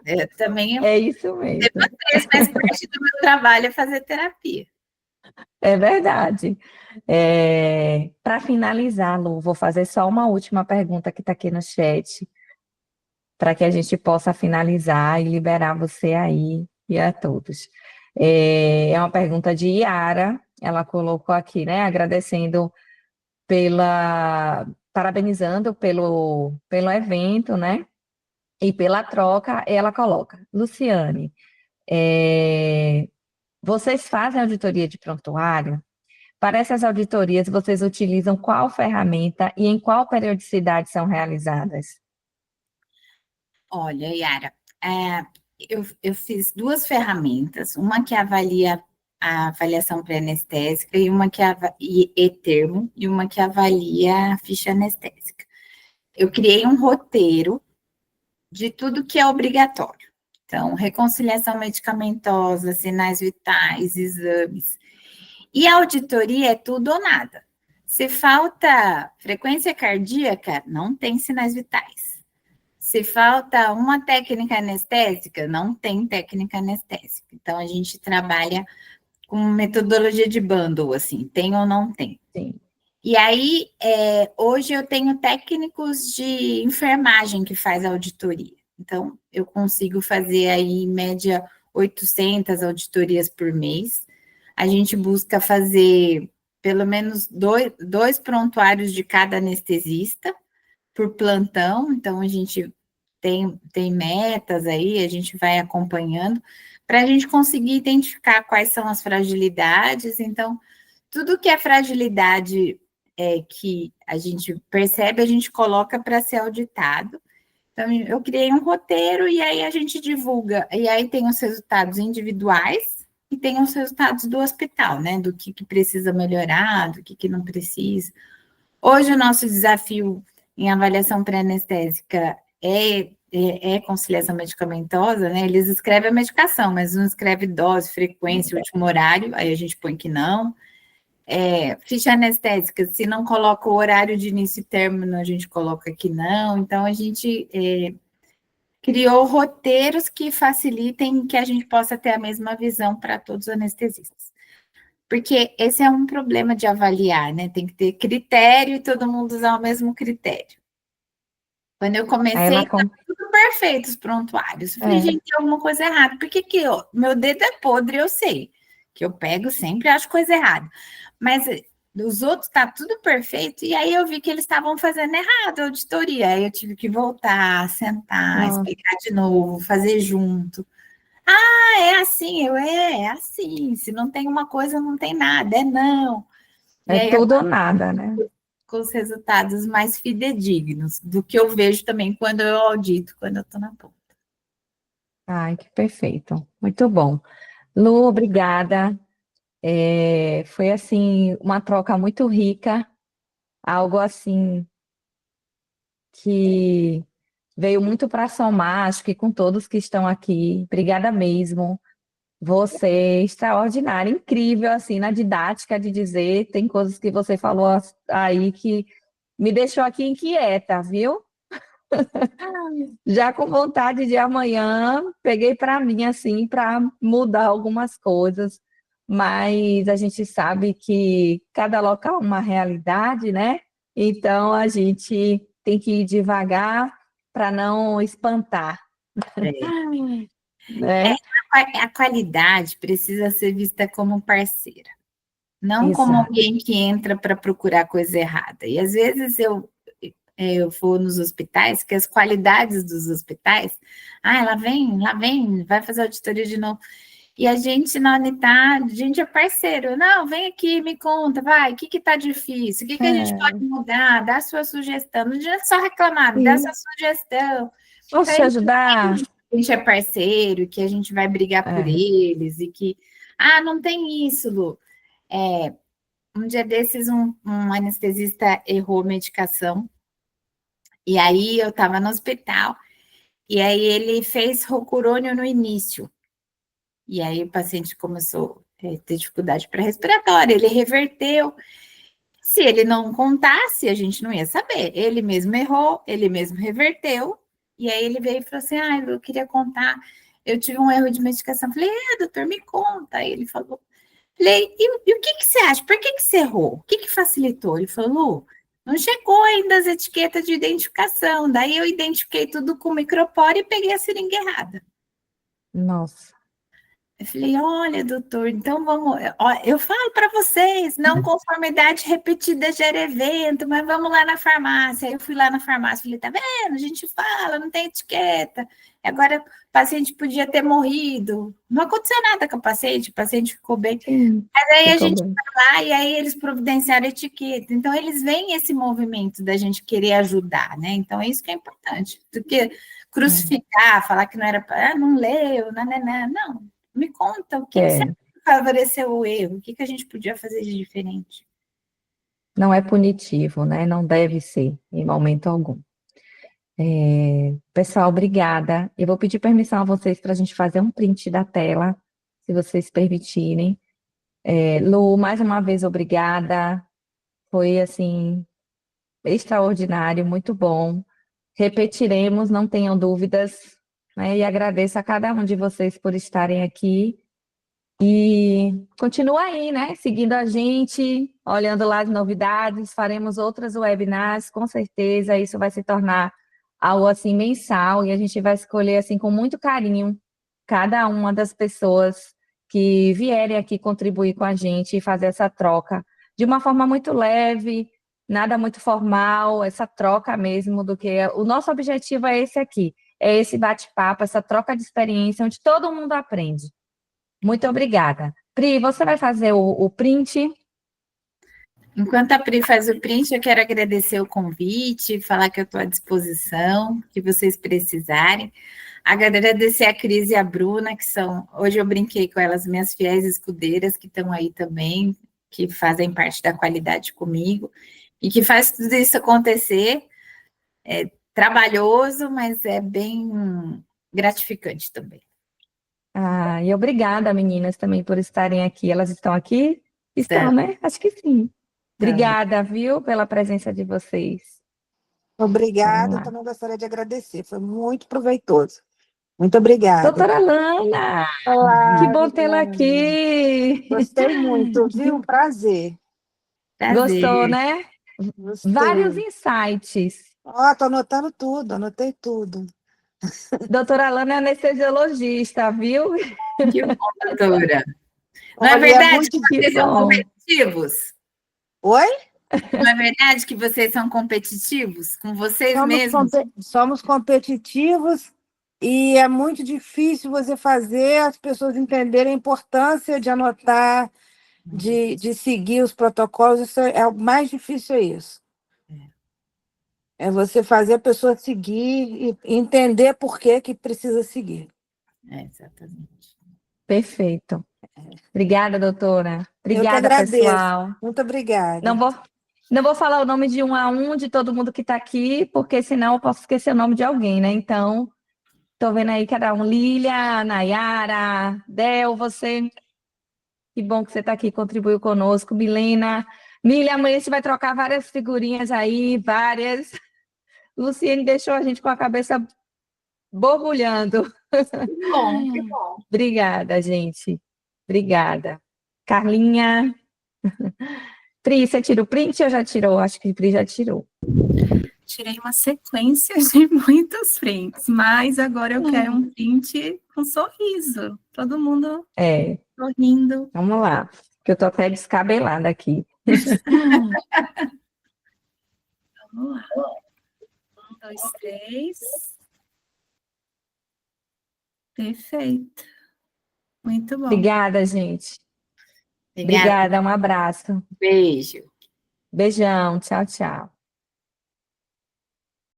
Eu também É isso mesmo. faz parte do meu trabalho é fazer terapia. É verdade. Para finalizar, Lu, vou fazer só uma última pergunta que está aqui no chat, para que a gente possa finalizar e liberar você aí e a todos. É uma pergunta de Yara, ela colocou aqui, né? Agradecendo parabenizando pelo evento, né? E pela troca, ela coloca, Luciane, vocês fazem auditoria de prontuário? Para essas auditorias, vocês utilizam qual ferramenta e em qual periodicidade são realizadas? Olha, Yara, eu fiz duas ferramentas, uma que avalia a avaliação pré-anestésica e termo, e uma que avalia a ficha anestésica. Eu criei um roteiro de tudo que é obrigatório. Então, reconciliação medicamentosa, sinais vitais, exames. E a auditoria é tudo ou nada. Se falta frequência cardíaca, não tem sinais vitais. Se falta uma técnica anestésica, não tem técnica anestésica. Então, a gente trabalha com metodologia de bundle, assim, tem ou não tem. Sim. E aí, hoje eu tenho técnicos de enfermagem que faz auditoria. Então, eu consigo fazer aí, em média, 800 auditorias por mês. A gente busca fazer pelo menos dois prontuários de cada anestesista por plantão. Então, a gente tem metas aí, a gente vai acompanhando, para a gente conseguir identificar quais são as fragilidades. Então, tudo que é fragilidade que a gente percebe, a gente coloca para ser auditado. Então, eu criei um roteiro e aí a gente divulga. E aí tem os resultados individuais e tem os resultados do hospital, né? Do que precisa melhorar, do que não precisa. Hoje, o nosso desafio em avaliação pré-anestésica é conciliação medicamentosa, né? Eles escrevem a medicação, mas não escreve dose, frequência, último horário, aí a gente põe que não. Ficha anestésica, se não coloca o horário de início e término, a gente coloca que não. Então, a gente criou roteiros que facilitem que a gente possa ter a mesma visão para todos os anestesistas. Porque esse é um problema de avaliar, né? Tem que ter critério e todo mundo usar o mesmo critério. Quando eu comecei, estava tudo perfeito os prontuários. Eu falei, gente, tem alguma coisa errada. Por que meu dedo é podre, eu sei. Que eu pego sempre e acho coisa errada. Mas os outros tá tudo perfeito. E aí eu vi que eles estavam fazendo errado a auditoria. Aí eu tive que voltar, sentar, explicar de novo, fazer junto. Ah, é assim, é assim. Se não tem uma coisa, não tem nada, não. É tudo ou nada, né? Com os resultados mais fidedignos do que eu vejo também quando eu audito, quando eu estou na ponta. Ai, que perfeito. Muito bom. Lu, obrigada. Foi, assim, uma troca muito rica, algo, assim, que veio muito para somar, acho que com todos que estão aqui. Obrigada mesmo. Você é extraordinária, incrível, assim, na didática de dizer, tem coisas que você falou aí que me deixou aqui inquieta, viu? Já com vontade de amanhã, peguei para mim, assim, para mudar algumas coisas, mas a gente sabe que cada local é uma realidade, né? Então, a gente tem que ir devagar para não espantar. Né? A qualidade precisa ser vista como parceira, não como Exato. alguém que entra para procurar coisa errada. E às vezes eu vou nos hospitais, que as qualidades dos hospitais, lá vem, vai fazer auditoria de novo. E a gente na unidade, a gente é parceiro. Não, vem aqui, me conta, vai, o que está difícil? O que a gente pode mudar? Dá a sua sugestão. Não adianta só reclamar, me dá a sua sugestão. Posso te ajudar? A gente é parceiro, que a gente vai brigar por eles, e que, não tem isso, Lu. Um dia desses, um anestesista errou medicação, e aí eu estava no hospital, e aí ele fez rocurônio no início. E aí o paciente começou a ter dificuldade para respiratória, ele reverteu. Se ele não contasse, a gente não ia saber. Ele mesmo errou, ele mesmo reverteu. E aí ele veio e falou assim, eu queria contar, eu tive um erro de medicação. Falei, doutor, me conta. Aí ele falou, falei, e o que você acha? Por que você errou? O que facilitou? Ele falou, Lu, não chegou ainda as etiquetas de identificação. Daí eu identifiquei tudo com micropore e peguei a seringa errada. Nossa. Eu falei, olha, doutor, então vamos... Eu falo para vocês, não conformidade repetida gera evento, mas vamos lá na farmácia. Aí eu fui lá na farmácia, falei, tá vendo? A gente fala, não tem etiqueta. Agora, o paciente podia ter morrido. Não aconteceu nada com o paciente ficou bem. Sim, mas aí a gente vai lá e aí eles providenciaram a etiqueta. Então, eles veem esse movimento da gente querer ajudar, né? Então, é isso que é importante. Do que crucificar, falar que não era... não leu, não. Me conta, o que você favoreceu o erro? O que a gente podia fazer de diferente? Não é punitivo, né? Não deve ser, em momento algum. Pessoal, obrigada. Eu vou pedir permissão a vocês para a gente fazer um print da tela, se vocês permitirem. Lu, mais uma vez, obrigada. Foi, assim, extraordinário, muito bom. Repetiremos, não tenham dúvidas, né? E agradeço a cada um de vocês por estarem aqui. E continua aí, né? Seguindo a gente, olhando lá as novidades, faremos outras webinars, com certeza. Isso vai se tornar algo assim mensal e a gente vai escolher assim com muito carinho cada uma das pessoas que vierem aqui contribuir com a gente e fazer essa troca de uma forma muito leve, nada muito formal, essa troca mesmo do que o nosso objetivo é esse aqui, é esse bate-papo, essa troca de experiência onde todo mundo aprende. Muito obrigada. Pri, você vai fazer o print? Enquanto a Pri faz o print, eu quero agradecer o convite, falar que eu estou à disposição, que vocês precisarem. Agradecer a Cris e a Bruna, que são, hoje eu brinquei com elas, minhas fiéis escudeiras, que estão aí também, que fazem parte da qualidade comigo, e que faz tudo isso acontecer. É trabalhoso, mas é bem gratificante também. E obrigada, meninas, também por estarem aqui. Elas estão aqui? Estão, né? Acho que sim. Obrigada, viu, pela presença de vocês. Obrigada, eu também gostaria de agradecer, foi muito proveitoso. Muito obrigada. Doutora Lana, olá, que bom tê-la aqui. Gostei muito, viu? Prazer. Gostou, né? Gostei. Vários insights. Tô anotando tudo, anotei tudo. Doutora Lana é anestesiologista, viu? Que bom, doutora. Não é verdade que vocês são competitivos? Oi? Não é verdade que vocês são competitivos com vocês mesmos? Somos competitivos e é muito difícil você fazer as pessoas entenderem a importância de anotar, de seguir os protocolos. Isso é o mais difícil, é isso. É você fazer a pessoa seguir e entender por que precisa seguir. Exatamente. Perfeito. Obrigada, doutora. Obrigada, eu que agradeço. Pessoal. Muito obrigada. Não vou falar o nome de um a um de todo mundo que está aqui, porque senão eu posso esquecer o nome de alguém, né? Então, estou vendo aí cada um. Lília, Nayara, Del, você. Que bom que você está aqui, contribuiu conosco. Milena. Milha, amanhã você vai trocar várias figurinhas aí, várias. Luciene deixou a gente com a cabeça borbulhando. Que bom, que bom. Obrigada, gente. Obrigada. Carlinha. Pri, você tira o print ou já tirou? Acho que Pri já tirou. tirei uma sequência de muitos prints, mas agora eu quero um print com sorriso. Todo mundo sorrindo. Vamos lá, que eu tô até descabelada aqui. Vamos lá. 1, 2, 3. Perfeito. Muito bom. Obrigada, gente. Obrigada, um abraço. Beijo. Beijão, tchau, tchau.